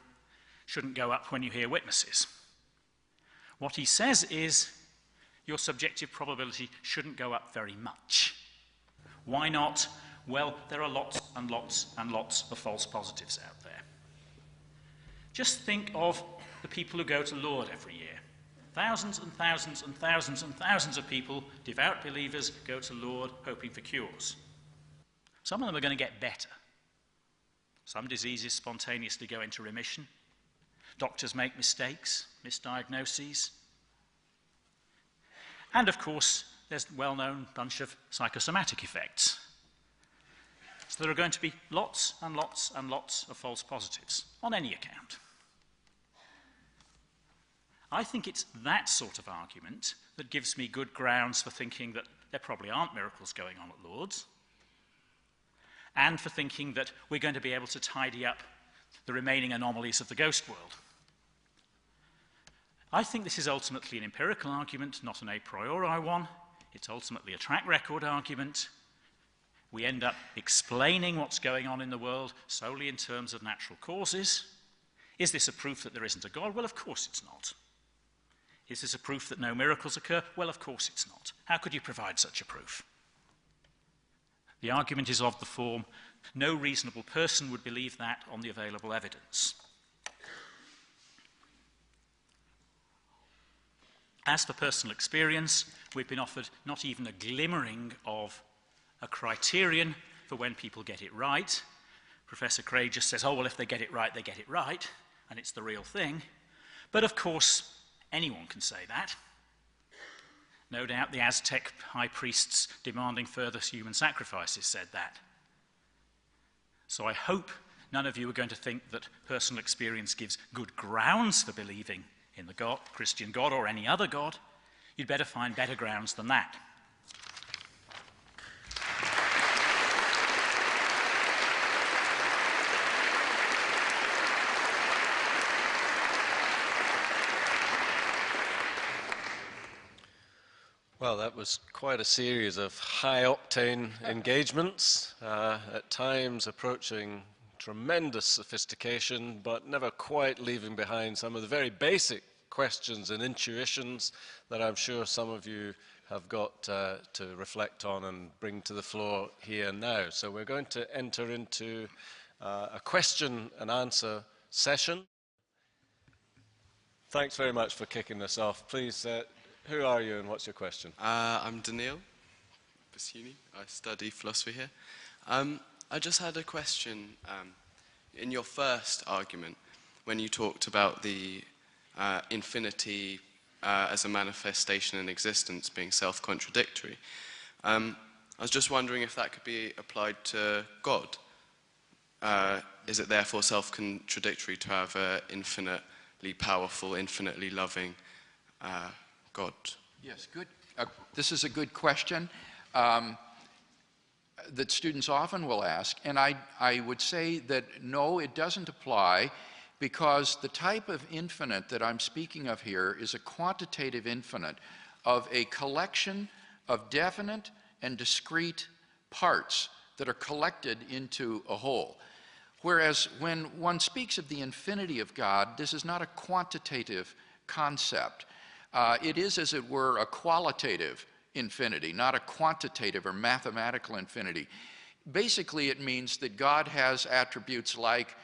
shouldn't go up when you hear witnesses. What he says is your subjective probability shouldn't go up very much. Why not? Well, there are lots and lots and lots of false positives out there. Just think of the people who go to Lourdes every year. Thousands and thousands and thousands and thousands of people, devout believers, go to Lourdes hoping for cures. Some of them are going to get better. Some diseases spontaneously go into remission. Doctors make mistakes, misdiagnoses. And of course, there's a well-known bunch of psychosomatic effects. So there are going to be lots and lots and lots of false positives on any account. I think it's that sort of argument that gives me good grounds for thinking that there probably aren't miracles going on at Lourdes, and for thinking that we're going to be able to tidy up the remaining anomalies of the ghost world. I think this is ultimately an empirical argument, not an a priori one. It's ultimately a track record argument. We end up explaining what's going on in the world solely in terms of natural causes. Is this a proof that there isn't a God? Well, of course it's not. Is this a proof that no miracles occur? Well, of course it's not. How could you provide such a proof? The argument is of the form, no reasonable person would believe that on the available evidence. As for personal experience, we've been offered not even a glimmering of a criterion for when people get it right. Professor Craig just says, oh, well, if they get it right, they get it right, and it's the real thing. But of course, anyone can say that. No doubt the Aztec high priests demanding further human sacrifices said that. So I hope none of you are going to think that personal experience gives good grounds for believing in the God, Christian God or any other God. You'd better find better grounds than that. Well, that was quite a series of high-octane engagements, at times approaching tremendous sophistication, but never quite leaving behind some of the very basic questions and intuitions that I'm sure some of you have got to reflect on and bring to the floor here now. So we're going to enter into a question and answer session. Thanks very much for kicking this off. Please, who are you and what's your question? I'm Daniil Basuni. I study philosophy here. I just had a question. In your first argument, when you talked about the infinity as a manifestation in existence being self-contradictory, I was just wondering if that could be applied to God. Is it therefore self-contradictory to have an infinite infinitely powerful, infinitely loving God? Yes, good. This is a good question that students often will ask, and I would say that no, it doesn't apply, because the type of infinite that I'm speaking of here is a quantitative infinite of a collection of definite and discrete parts that are collected into a whole. Whereas when one speaks of the infinity of God, this is not a quantitative concept. It is, as it were, a qualitative infinity, not a quantitative or mathematical infinity. Basically, it means that God has attributes like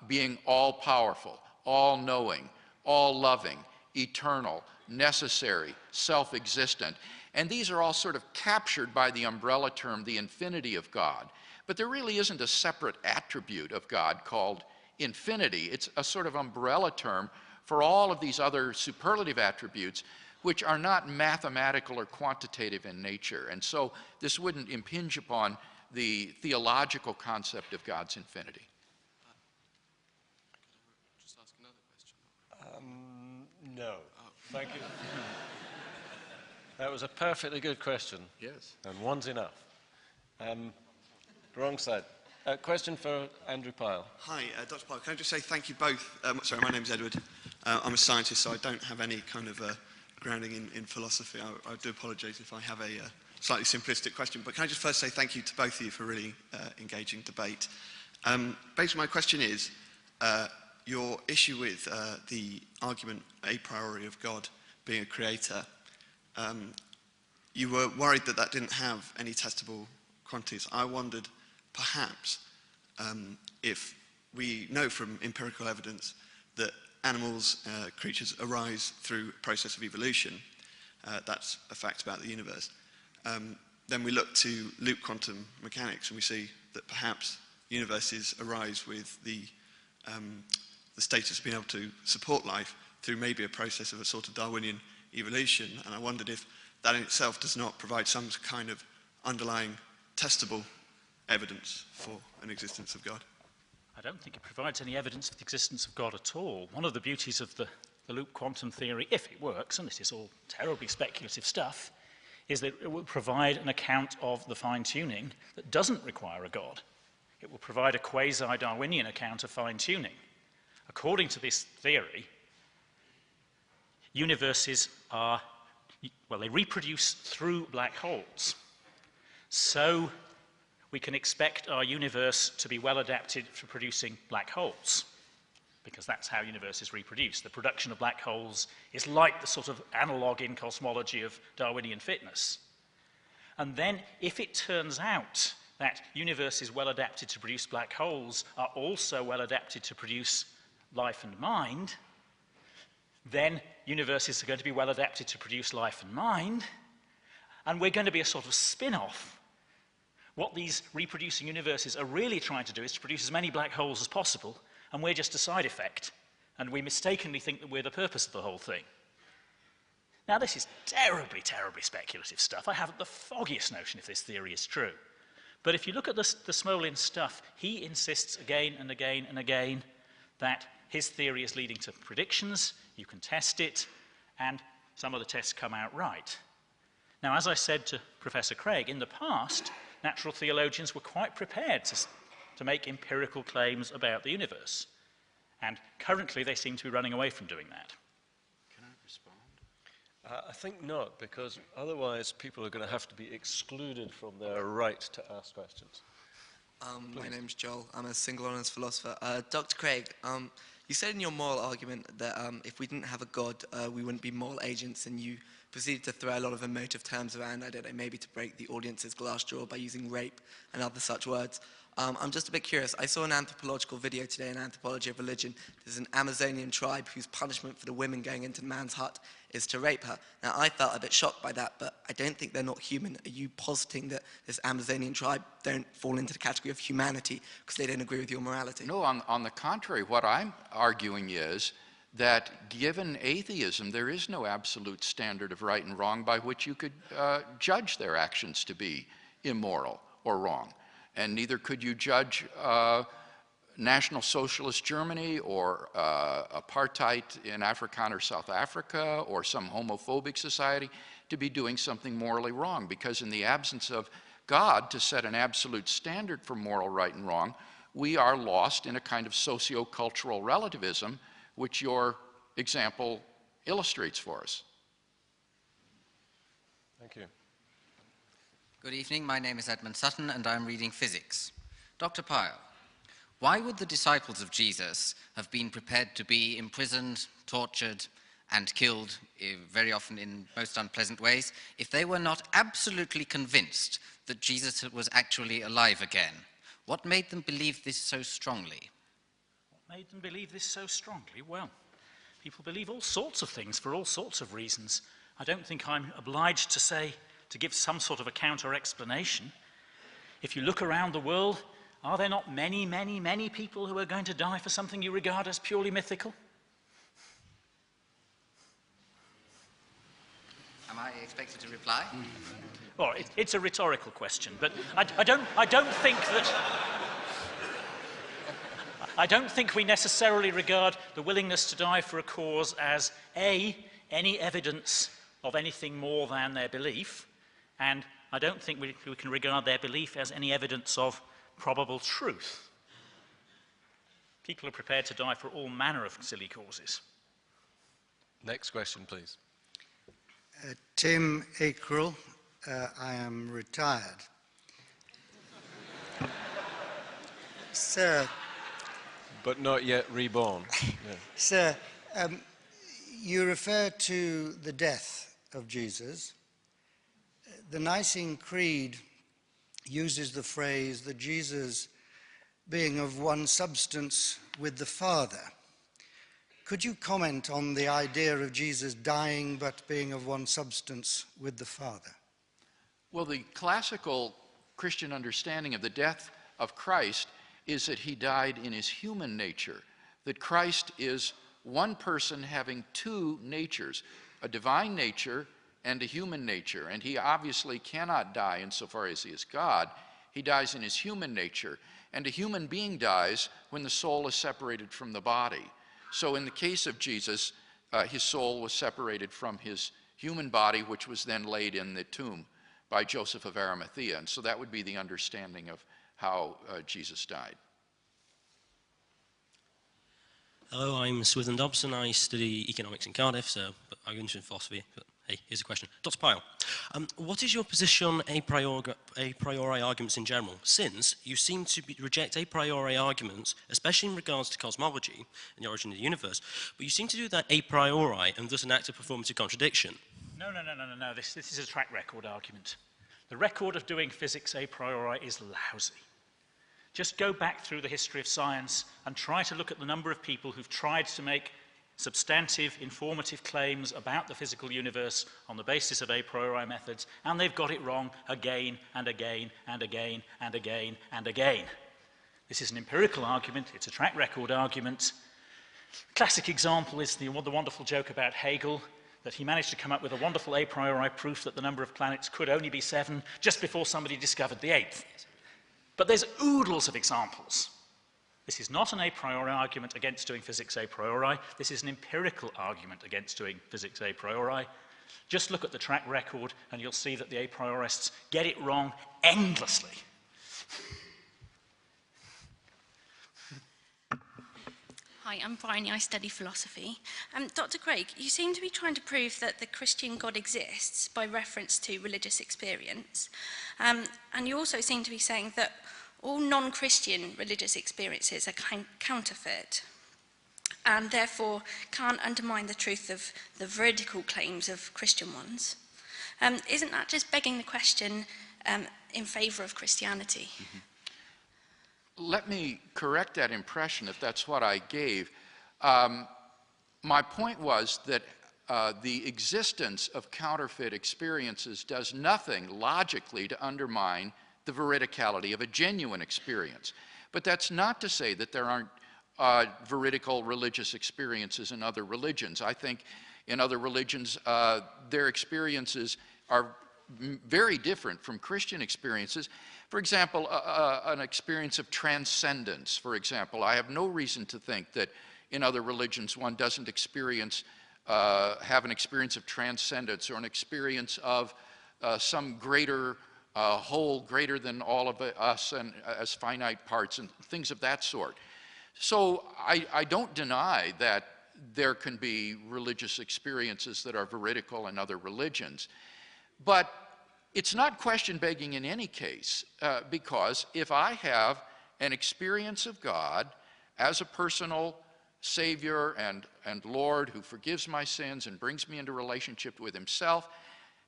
being all-powerful, all-knowing, all-loving, eternal, necessary, self-existent. And these are all sort of captured by the umbrella term, the infinity of God. But there really isn't a separate attribute of God called infinity. It's a sort of umbrella term for all of these other superlative attributes, which are not mathematical or quantitative in nature. And so this wouldn't impinge upon the theological concept of God's infinity. Just ask another question. No. Thank you. That was a perfectly good question. Yes. And one's enough. Wrong side. Question for Andrew Pyle. Hi, Dr. Pyle. Can I just say thank you both? Sorry, my name's Edward. I'm a scientist, so I don't have any kind of grounding in philosophy. I do apologise if I have a slightly simplistic question, but can I just first say thank you to both of you for a really engaging debate. Basically, my question is, your issue with the argument a priori of God being a creator, you were worried that that didn't have any testable quantities. I wondered, perhaps, if we know from empirical evidence that animals, creatures arise through a process of evolution, that's a fact about the universe, then we look to loop quantum mechanics and we see that perhaps universes arise with the status of being able to support life through maybe a process of a sort of Darwinian evolution. And I wondered if that in itself does not provide some kind of underlying testable evidence for an existence of God. I don't think it provides any evidence for the existence of God at all. One of the beauties of the loop quantum theory, if it works, and this is all terribly speculative stuff, is that it will provide an account of the fine-tuning that doesn't require a God. It will provide a quasi-Darwinian account of fine-tuning. According to this theory, universes are, well, they reproduce through black holes. So we can expect our universe to be well adapted for producing black holes, because that's how universes reproduce. The production of black holes is like the sort of analog in cosmology of Darwinian fitness. And then if it turns out that universes well adapted to produce black holes are also well adapted to produce life and mind, then universes are going to be well adapted to produce life and mind, and we're going to be a sort of spin-off. What these reproducing universes are really trying to do is to produce as many black holes as possible, and we're just a side effect, and we mistakenly think that we're the purpose of the whole thing. Now, this is terribly, terribly speculative stuff. I haven't the foggiest notion if this theory is true. But if you look at the Smolin stuff, he insists again and again and again that his theory is leading to predictions, you can test it, and some of the tests come out right. Now, as I said to Professor Craig, in the past, natural theologians were quite prepared to make empirical claims about the universe. And currently, they seem to be running away from doing that. Can I respond? I think not, because otherwise people are going to have to be excluded from their right to ask questions. My name's Joel. I'm a single honours philosopher. Dr. Craig, you said in your moral argument that if we didn't have a God, we wouldn't be moral agents, and you proceeded to throw a lot of emotive terms around, I don't know, maybe to break the audience's glass jaw by using rape and other such words. I'm just a bit curious. I saw an anthropological video today in Anthropology of Religion. There's an Amazonian tribe whose punishment for the women going into the man's hut is to rape her. Now, I felt a bit shocked by that, but I don't think they're not human. Are you positing that this Amazonian tribe don't fall into the category of humanity because they don't agree with your morality? No, on the contrary, what I'm arguing is that given atheism, there is no absolute standard of right and wrong by which you could judge their actions to be immoral or wrong. And neither could you judge National Socialist Germany or apartheid in Afrikaner South Africa or some homophobic society to be doing something morally wrong, because in the absence of God to set an absolute standard for moral right and wrong, we are lost in a kind of socio-cultural relativism, which your example illustrates for us. Thank you. Good evening, my name is Edmund Sutton and I'm reading physics. Dr. Pyle, why would the disciples of Jesus have been prepared to be imprisoned, tortured, and killed, very often in most unpleasant ways, if they were not absolutely convinced that Jesus was actually alive again? What made them believe this so strongly? What made them believe this so strongly? Well, people believe all sorts of things for all sorts of reasons. I don't think I'm obliged to give some sort of account or explanation. If you look around the world, are there not many, many, many people who are going to die for something you regard as purely mythical? Am I expected to reply? Well, it's a rhetorical question, but I don't think we necessarily regard the willingness to die for a cause as any evidence of anything more than their belief, and I don't think we can regard their belief as any evidence of probable truth. People are prepared to die for all manner of silly causes. Next question, please. Tim Akerell, I am retired. Sir. But not yet reborn. Yeah. Sir, you refer to the death of Jesus. The Nicene Creed uses the phrase that Jesus being of one substance with the Father. Could you comment on the idea of Jesus dying but being of one substance with the Father? Well, the classical Christian understanding of the death of Christ is that he died in his human nature, that Christ is one person having two natures, a divine nature and a human nature, and he obviously cannot die insofar as he is God. He dies in his human nature, and a human being dies when the soul is separated from the body. So in the case of Jesus, his soul was separated from his human body, which was then laid in the tomb by Joseph of Arimathea. And so that would be the understanding of how Jesus died. Hello, I'm Swithin Dobson. I study economics in Cardiff, but I'm interested in philosophy. But hey, here's a question. Dr. Pyle, what is your position on a priori arguments in general? Since you seem to reject a priori arguments, especially in regards to cosmology and the origin of the universe, but you seem to do that a priori and thus enact a performative contradiction. No. This is a track record argument. The record of doing physics a priori is lousy. Just go back through the history of science and try to look at the number of people who've tried to make substantive, informative claims about the physical universe on the basis of a priori methods, and they've got it wrong again and again and again and again and again. This is an empirical argument, it's a track record argument. Classic example is the wonderful joke about Hegel, that he managed to come up with a wonderful a priori proof that the number of planets could only be 7 just before somebody discovered the 8th. But there's oodles of examples. This is not an a priori argument against doing physics a priori. This is an empirical argument against doing physics a priori. Just look at the track record and you'll see that the a priorists get it wrong endlessly. Hi, I'm Bryony. I study philosophy. Dr. Craig, you seem to be trying to prove that the Christian God exists by reference to religious experience. And you also seem to be saying that all non-Christian religious experiences are counterfeit and therefore can't undermine the truth of the veridical claims of Christian ones. Isn't that just begging the question in favour of Christianity? Mm-hmm. Let me correct that impression if that's what I gave. My point was that the existence of counterfeit experiences does nothing logically to undermine the veridicality of a genuine experience. But that's not to say that there aren't veridical religious experiences in other religions. I think in other religions, their experiences are very different from Christian experiences. For example, an experience of transcendence, for example. I have no reason to think that in other religions one doesn't have an experience of transcendence or an experience of some greater whole, greater than all of us and as finite parts and things of that sort. So I don't deny that there can be religious experiences that are veridical in other religions. But it's not question begging in any case, because if I have an experience of God as a personal Savior and Lord who forgives my sins and brings me into relationship with himself,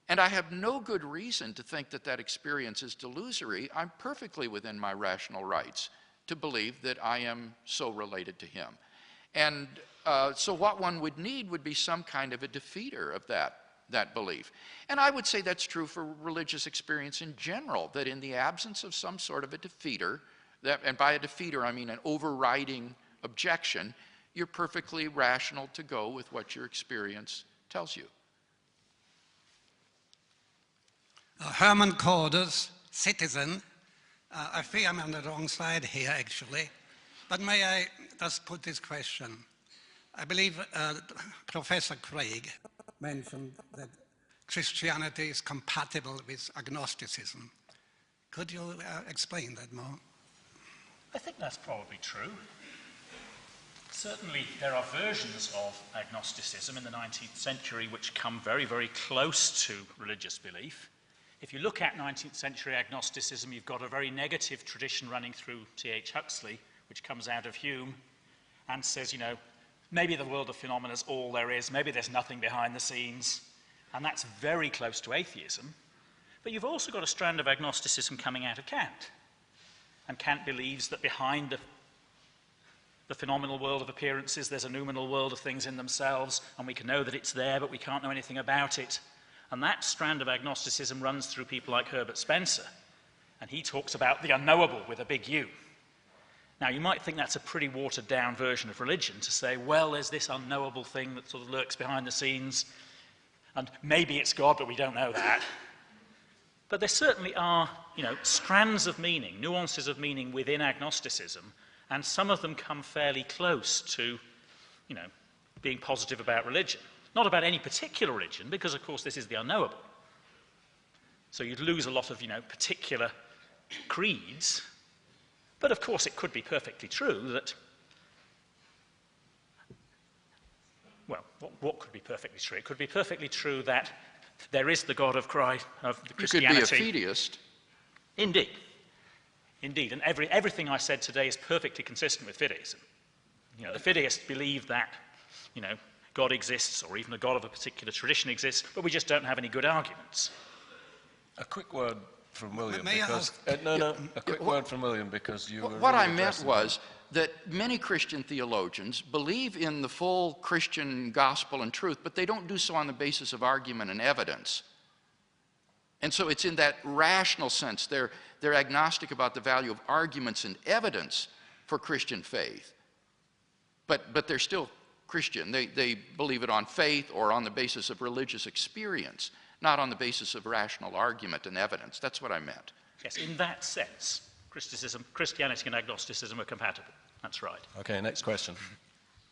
and I have no good reason to think that that experience is delusory, I'm perfectly within my rational rights to believe that I am so related to him. And so what one would need would be some kind of a defeater of that belief. And I would say that's true for religious experience in general, that in the absence of some sort of a defeater, and by a defeater I mean an overriding objection, you're perfectly rational to go with what your experience tells you. Herman Corders, citizen. I fear I'm on the wrong side here, actually. But may I just put this question? I believe Professor Craig mentioned that Christianity is compatible with agnosticism. Could you explain that more? I think that's probably true. Certainly there are versions of agnosticism in the 19th century which come very, very close to religious belief. If you look at 19th century agnosticism, you've got a very negative tradition running through T.H. Huxley, which comes out of Hume and says, you know, maybe the world of phenomena is all there is, maybe there's nothing behind the scenes, and that's very close to atheism. But you've also got a strand of agnosticism coming out of Kant. And Kant believes that behind the phenomenal world of appearances, there's a noumenal world of things in themselves, and we can know that it's there, but we can't know anything about it. And that strand of agnosticism runs through people like Herbert Spencer, and he talks about the unknowable with a big U. Now, you might think that's a pretty watered-down version of religion to say, well, there's this unknowable thing that sort of lurks behind the scenes, and maybe it's God, but we don't know that. But there certainly are, you know, strands of meaning, nuances of meaning within agnosticism, and some of them come fairly close to, you know, being positive about religion. Not about any particular religion, because, of course, this is the unknowable. So you'd lose a lot of, you know, particular creeds. But, of course, it could be perfectly true that, well, what could be perfectly true? It could be perfectly true that there is the God of Christ, of the Christianity. You could be a fideist. Indeed. Indeed. And everything I said today is perfectly consistent with fideism. You know, the fideists believe that, you know, God exists, or even a God of a particular tradition exists, but we just don't have any good arguments. A quick word from William, May because... a quick word from William, because you were What really I meant was that many Christian theologians believe in the full Christian gospel and truth, but they don't do so on the basis of argument and evidence. And so it's in that rational sense. They're agnostic about the value of arguments and evidence for Christian faith. But they're still Christian. They believe it on faith or on the basis of religious experience, not on the basis of rational argument and evidence. That's what I meant. Yes, in that sense, Christianity and agnosticism are compatible. That's right. Okay, next question.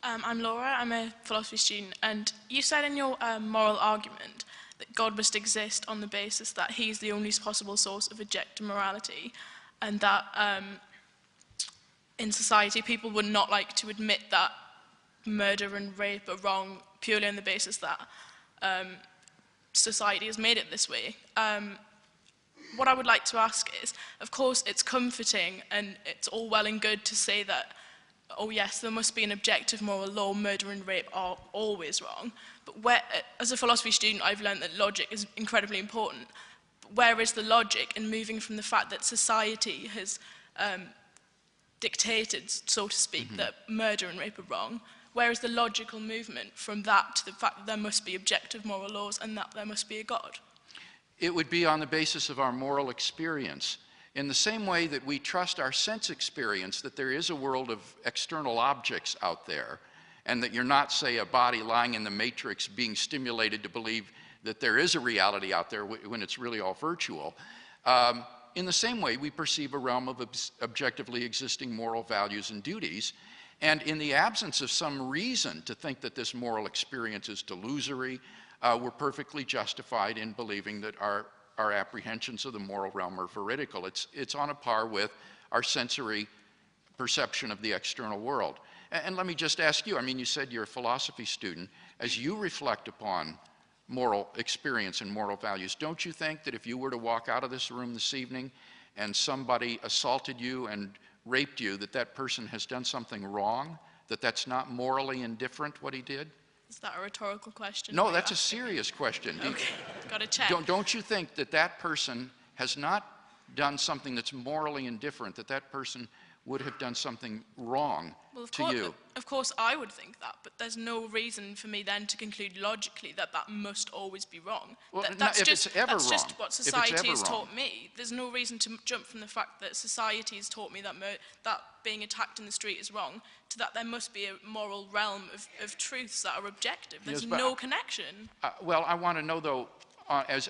I'm Laura. I'm a philosophy student. And you said in your moral argument that God must exist on the basis that he's the only possible source of objective morality, and that in society people would not like to admit that murder and rape are wrong purely on the basis that society has made it this way. What I would like to ask is, of course, it's comforting and it's all well and good to say that, oh yes, there must be an objective moral law, murder and rape are always wrong. But as a philosophy student, I've learned that logic is incredibly important. But where is the logic in moving from the fact that society has dictated, so to speak, that murder and rape are wrong? Where is the logical movement from that to the fact that there must be objective moral laws and that there must be a God? It would be on the basis of our moral experience. In the same way that we trust our sense experience that there is a world of external objects out there, and that you're not, say, a body lying in the matrix being stimulated to believe that there is a reality out there when it's really all virtual. In the same way, we perceive a realm of objectively existing moral values and duties, and in the absence of some reason to think that this moral experience is delusory, we're perfectly justified in believing that our apprehensions of the moral realm are veridical. It's on a par with our sensory perception of the external world. And let me just ask you, I mean, you said you're a philosophy student. As you reflect upon moral experience and moral values, don't you think that if you were to walk out of this room this evening and somebody assaulted you and raped you, that that person has done something wrong, that that's not morally indifferent what he did? Is that a rhetorical question? No, that's a serious question. Okay, got to check. Don't you think that that person has not done something that's morally indifferent, that that person would have done something wrong to you? Of course I would think that, but there's no reason for me then to conclude logically that that must always be wrong. Well, That's if just it's ever that's just wrong. what If it's society ever has wrong. taught me. There's no reason to jump from the fact that society has taught me that that being attacked in the street is wrong to that there must be a moral realm of truths that are objective. There's Yes, but no connection. Well, I want to know, though, as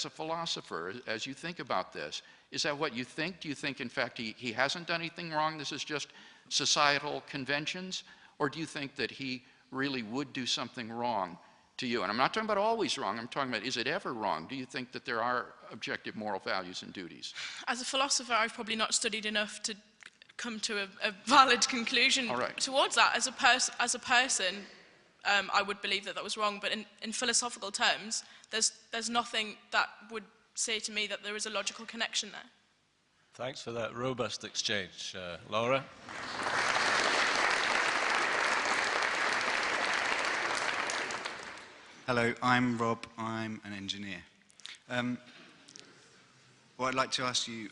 a philosopher, as you think about this, is that what you think? Do you think, in fact, he hasn't done anything wrong? This is just societal conventions? Or do you think that he really would do something wrong to you? And I'm not talking about always wrong. I'm talking about, is it ever wrong? Do you think that there are objective moral values and duties? As a philosopher, I've probably not studied enough to come to a valid conclusion towards that. As a person, I would believe that that was wrong. But in philosophical terms, there's nothing that would say to me that there is a logical connection there. Thanks for that robust exchange. Laura? Hello, I'm Rob. I'm an engineer. What I'd like to ask you,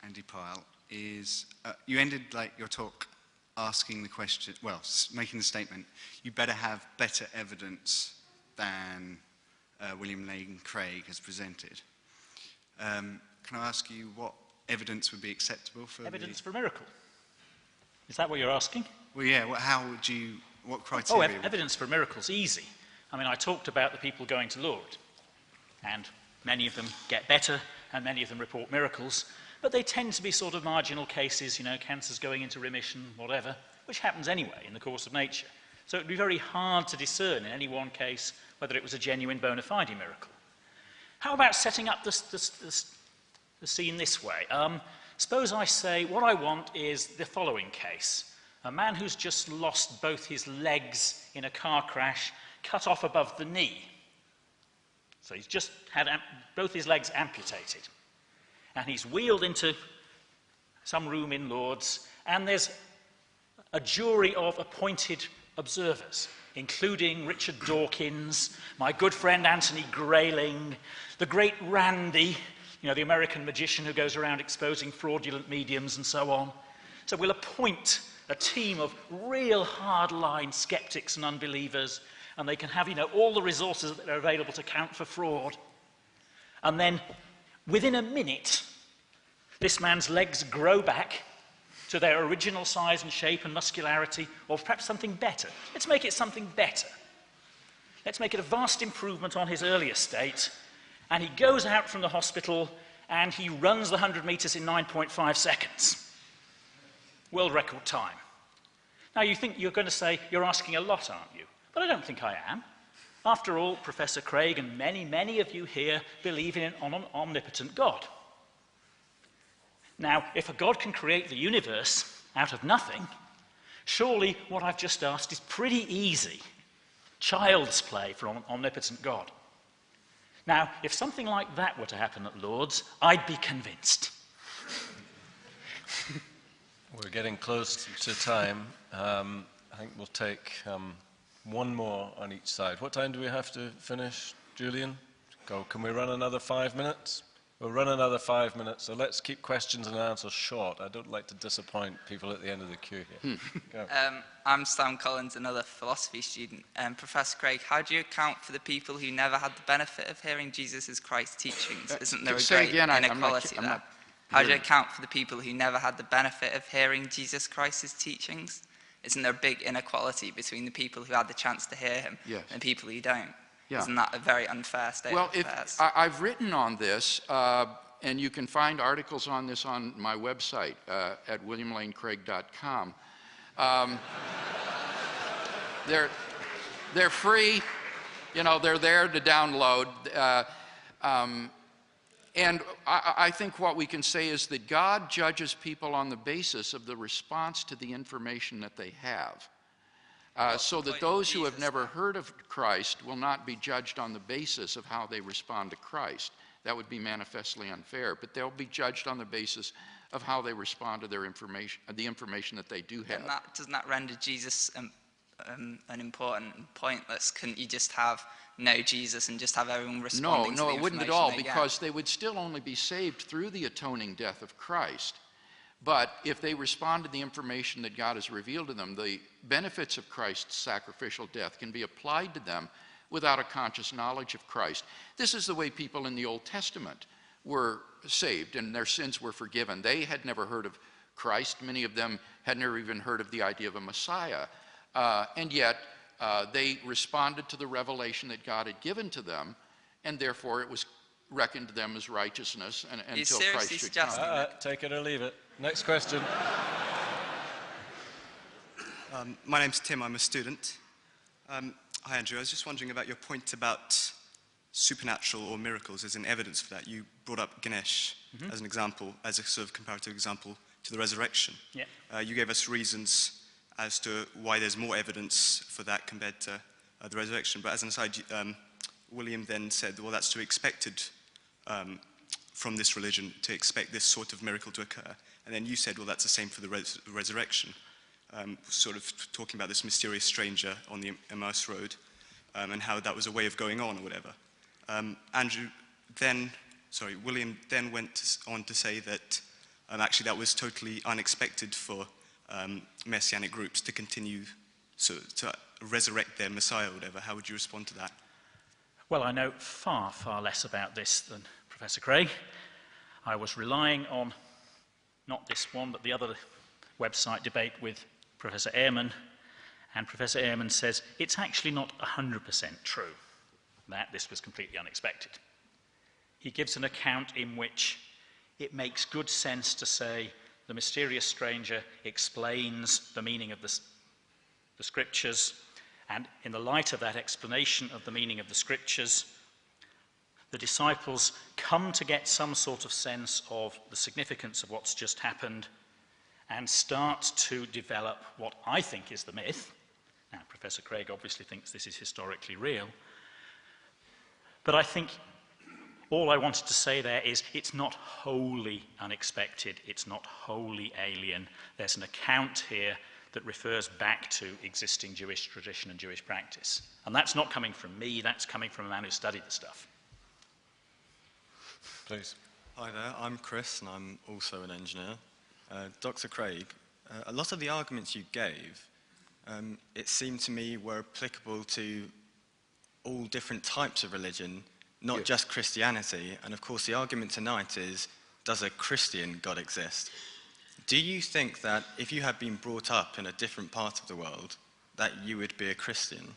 Andy Pyle, is you ended your talk asking the question, well, making the statement, you better have better evidence than William Lane Craig has presented. Can I ask you what evidence would be acceptable for evidence for a miracle? Is that what you're asking? Well, yeah. Well, how would you? What criteria? Oh, evidence for a miracle's easy. I mean, I talked about the people going to Lourdes, and many of them get better, and many of them report miracles, but they tend to be sort of marginal cases, you know, cancers going into remission, whatever, which happens anyway in the course of nature. So it would be very hard to discern in any one case whether it was a genuine bona fide miracle. How about setting up the scene this way? Suppose I say what I want is the following case. A man who's just lost both his legs in a car crash, cut off above the knee. So he's just had both his legs amputated. And he's wheeled into some room in Lourdes, and there's a jury of appointed observers, including Richard Dawkins, my good friend Anthony Grayling, the great Randy, you know, the American magician who goes around exposing fraudulent mediums and so on. So we'll appoint a team of real hard-line skeptics and unbelievers, and they can have, you know, all the resources that are available to count for fraud. And then, within a minute, this man's legs grow back to their original size and shape and muscularity, or perhaps something better. Let's make it something better. Let's make it a vast improvement on his earlier state, and he goes out from the hospital and he runs the 100 meters in 9.5 seconds. World record time. Now you think you're going to say, you're asking a lot, aren't you? But I don't think I am. After all, Professor Craig and many, many of you here believe in an omnipotent God. Now, if a God can create the universe out of nothing, surely what I've just asked is pretty easy. Child's play for an omnipotent God. Now, if something like that were to happen at Lourdes, I'd be convinced. We're getting close to time. I think we'll take one more on each side. What time do we have to finish, Julian? Can we run another 5 minutes? We'll run another 5 minutes, so let's keep questions and answers short. I don't like to disappoint people at the end of the queue here. Go. I'm Sam Collins, another philosophy student. Professor Craig, how do you account for the people who never had the benefit of hearing Jesus as Christ's teachings? Isn't there a great inequality there? How do you account for the people who never had the benefit of hearing Jesus Christ's teachings? isn't there a big inequality between the people who had the chance to hear him and the people who don't? Yeah. Isn't that a very unfair state of affairs? I've written on this, and you can find articles on this on my website at williamlanecraig.com. They're free, you know, they're there to download. And I think what we can say is that God judges people on the basis of the response to the information that they have. So that those who have never heard of Christ will not be judged on the basis of how they respond to Christ. That would be manifestly unfair, but they'll be judged on the basis of how they respond to their information, the information that they do have. Doesn't that render Jesus an important and pointless? Couldn't you just have no Jesus and just have everyone responding to the No, information it wouldn't at all, they get? because they would still only be saved through the atoning death of Christ. But if they respond to the information that God has revealed to them, the benefits of Christ's sacrificial death can be applied to them without a conscious knowledge of Christ. This is the way people in the Old Testament were saved and their sins were forgiven. They had never heard of Christ. Many of them had never even heard of the idea of a Messiah. And yet they responded to the revelation that God had given to them, and therefore it was reckoned to them as righteousness until Christ should come. Take it or leave it. Next question. My name's Tim, I'm a student. Hi Andrew, I was just wondering about your point about supernatural or miracles as an evidence for that. You brought up Ganesh as an example, as a sort of comparative example to the resurrection. Yeah. You gave us reasons as to why there's more evidence for that compared to the resurrection. But as an aside, William then said, well, that's to be expected from this religion, to expect this sort of miracle to occur. And then you said, well, that's the same for the resurrection, sort of talking about this mysterious stranger on the Emmaus Road and how that was a way of going on or whatever. William then went on to say that actually that was totally unexpected for messianic groups to continue to resurrect their Messiah or whatever. How would you respond to that? Well, I know far, far less about this than Professor Craig. I was relying on, not this one, but the other website debate with Professor Ehrman, and Professor Ehrman says it's actually not 100% true that this was completely unexpected. He gives an account in which it makes good sense to say the mysterious stranger explains the meaning of the scriptures, and in the light of that explanation of the meaning of the scriptures, the disciples come to get some sort of sense of the significance of what's just happened and start to develop what I think is the myth. Now, Professor Craig obviously thinks this is historically real, but I think all I wanted to say there is it's not wholly unexpected, it's not wholly alien. There's an account here that refers back to existing Jewish tradition and Jewish practice. And that's not coming from me, that's coming from a man who studied the stuff. Please. Hi there, I'm Chris and I'm also an engineer. Dr. Craig, a lot of the arguments you gave, it seemed to me were applicable to all different types of religion, not just Christianity. And of course the argument tonight is, does a Christian God exist? Do you think that if you had been brought up in a different part of the world, that you would be a Christian?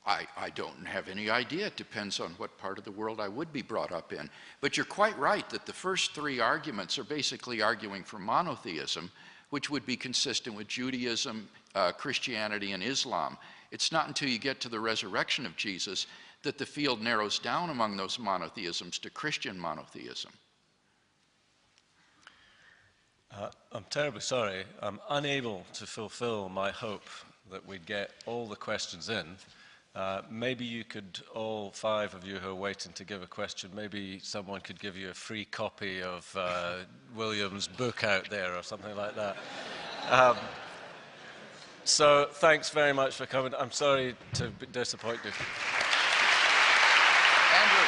I don't have any idea. It depends on what part of the world I would be brought up in. But you're quite right that the first three arguments are basically arguing for monotheism, which would be consistent with Judaism, Christianity, and Islam. It's not until you get to the resurrection of Jesus that the field narrows down among those monotheisms to Christian monotheism. I'm terribly sorry. I'm unable to fulfill my hope that we'd get all the questions in. Maybe you could, all five of you who are waiting to give a question, maybe someone could give you a free copy of William's book out there or something like that. So thanks very much for coming. I'm sorry to disappoint you. Andrew,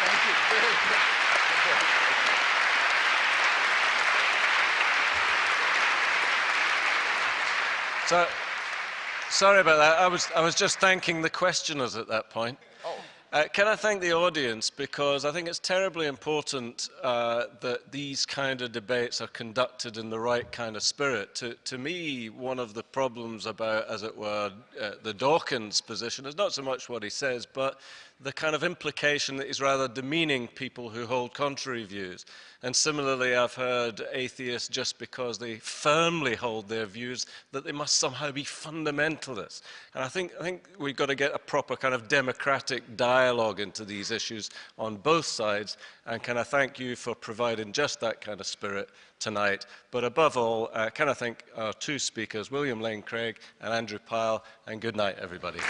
thank you very much. So, sorry about that. I was just thanking the questioners at that point. Can I thank the audience, because I think it's terribly important that these kind of debates are conducted in the right kind of spirit. To me, one of the problems about, as it were, the Dawkins position is not so much what he says, but the kind of implication that he's rather demeaning people who hold contrary views. And similarly, I've heard atheists, just because they firmly hold their views, that they must somehow be fundamentalists. And I think we've got to get a proper kind of democratic dialogue into these issues on both sides. And can I thank you for providing just that kind of spirit tonight. But above all, can I thank our two speakers, William Lane Craig and Andrew Pyle, and good night, everybody.